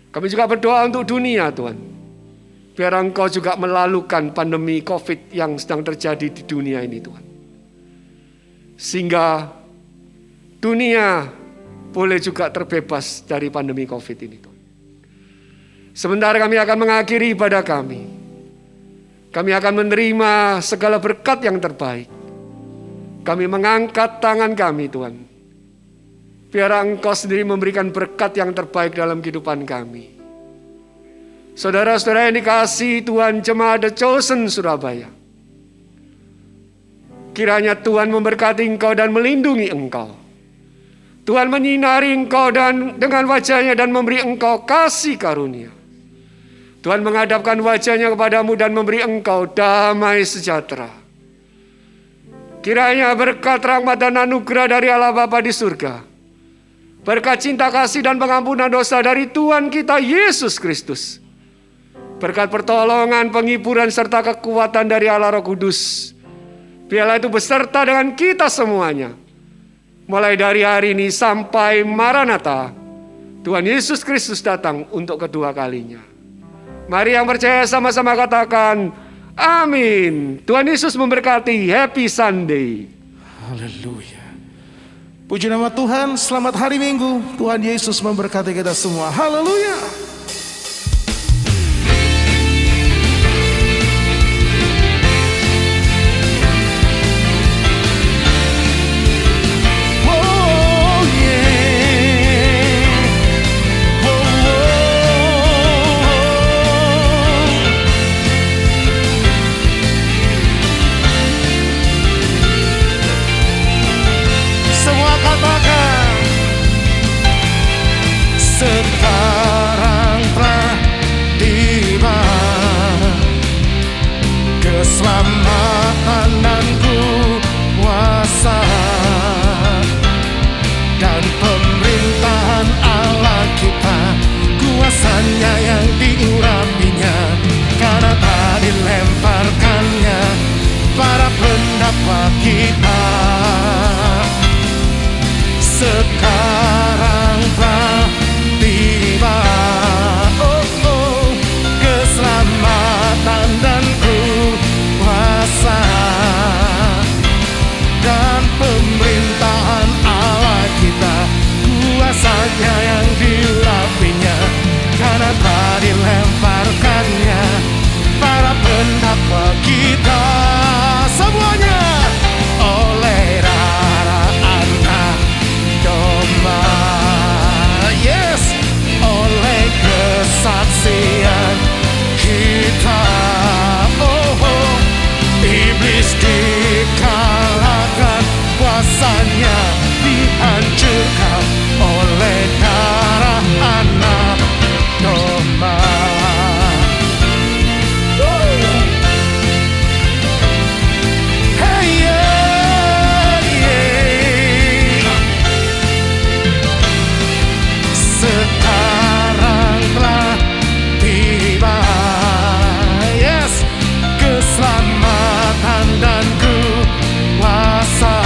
Kami juga berdoa untuk dunia Tuhan. Biar Engkau juga melalukan pandemi COVID yang sedang terjadi di dunia ini Tuhan. Sehingga dunia boleh juga terbebas dari pandemi COVID ini Tuhan. Sebentar kami akan mengakhiri ibadah kami. Kami akan menerima segala berkat yang terbaik. Kami mengangkat tangan kami Tuhan. Biar Engkau sendiri memberikan berkat yang terbaik dalam kehidupan kami. Saudara-saudara yang dikasihi Tuhan, jemaat The Chosen Surabaya, kiranya Tuhan memberkati engkau dan melindungi engkau. Tuhan menyinari engkau dan dengan wajahnya dan memberi engkau kasih karunia. Tuhan menghadapkan wajahnya kepadamu dan memberi engkau damai sejahtera. Kiranya berkat rahmat dan anugerah dari Allah Bapa di surga, berkat cinta kasih dan pengampunan dosa dari Tuhan kita Yesus Kristus, berkat pertolongan, penghiburan serta kekuatan dari Allah Roh Kudus, biarlah itu beserta dengan kita semuanya, mulai dari hari ini sampai Maranatha, Tuhan Yesus Kristus datang untuk kedua kalinya. Mari yang percaya sama-sama katakan amin. Tuhan Yesus memberkati. Happy Sunday. Haleluya. Puji nama Tuhan, selamat hari Minggu. Tuhan Yesus memberkati kita semua. Haleluya. dihancurkan oleh darah anak domba. Hey, yeah, yeah. Sekarang telah tiba, yes, keselamatan dan kuasa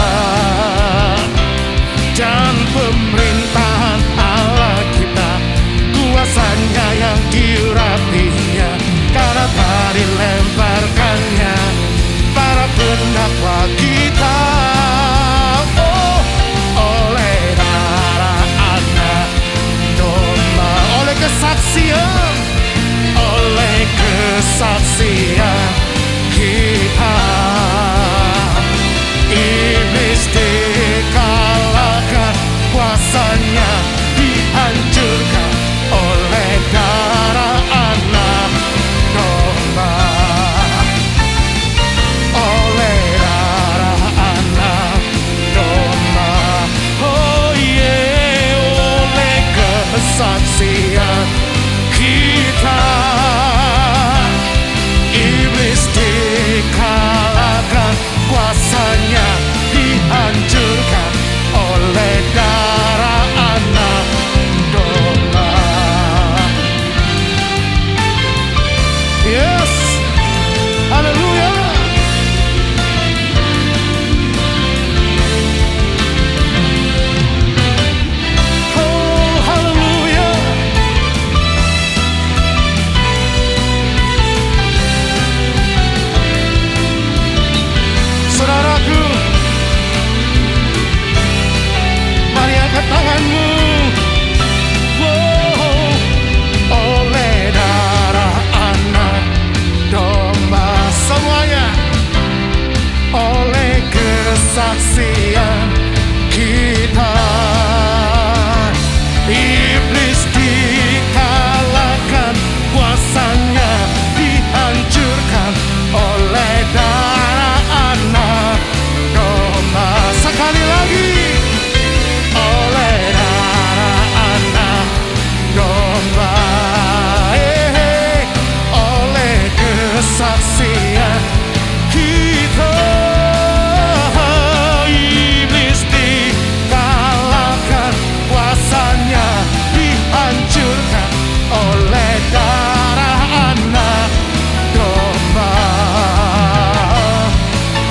dan pemerintahan Allah kita, kuasanya yang diurapinya, karena telah dilemparkannya para pendakwa kita. Oh, oleh darah anak domba, oleh kesaksian, oleh kesaksian kita, iblis dikalahkan, kuasanya dihancurkan oleh darah anak domba. Oleh darah anak domba, oh yeah, oleh kesaksian kita, iblis dikalahkan, kuasanya dihancurkan oleh darah anak domba. Yes, haleluya. Oh, haleluya. Saudaraku, mari angkat tanganmu. Wow, oleh darah anak domba, semuanya, oleh kesaksian kita, iblis dikalahkan, kuasanya dihancurkan oleh darah anak domba. Sekali lagi, oleh darah anak domba, oleh kesaksian kita, iblis dikalahkan, kuasanya dihancurkan oleh darah anak domba.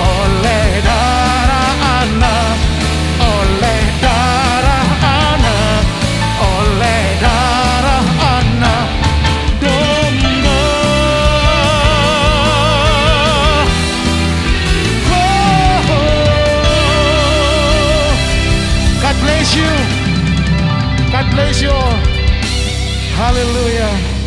Oleh darah anak, oleh darah anak, oleh darah anak domba. God bless you. God bless you all. Hallelujah.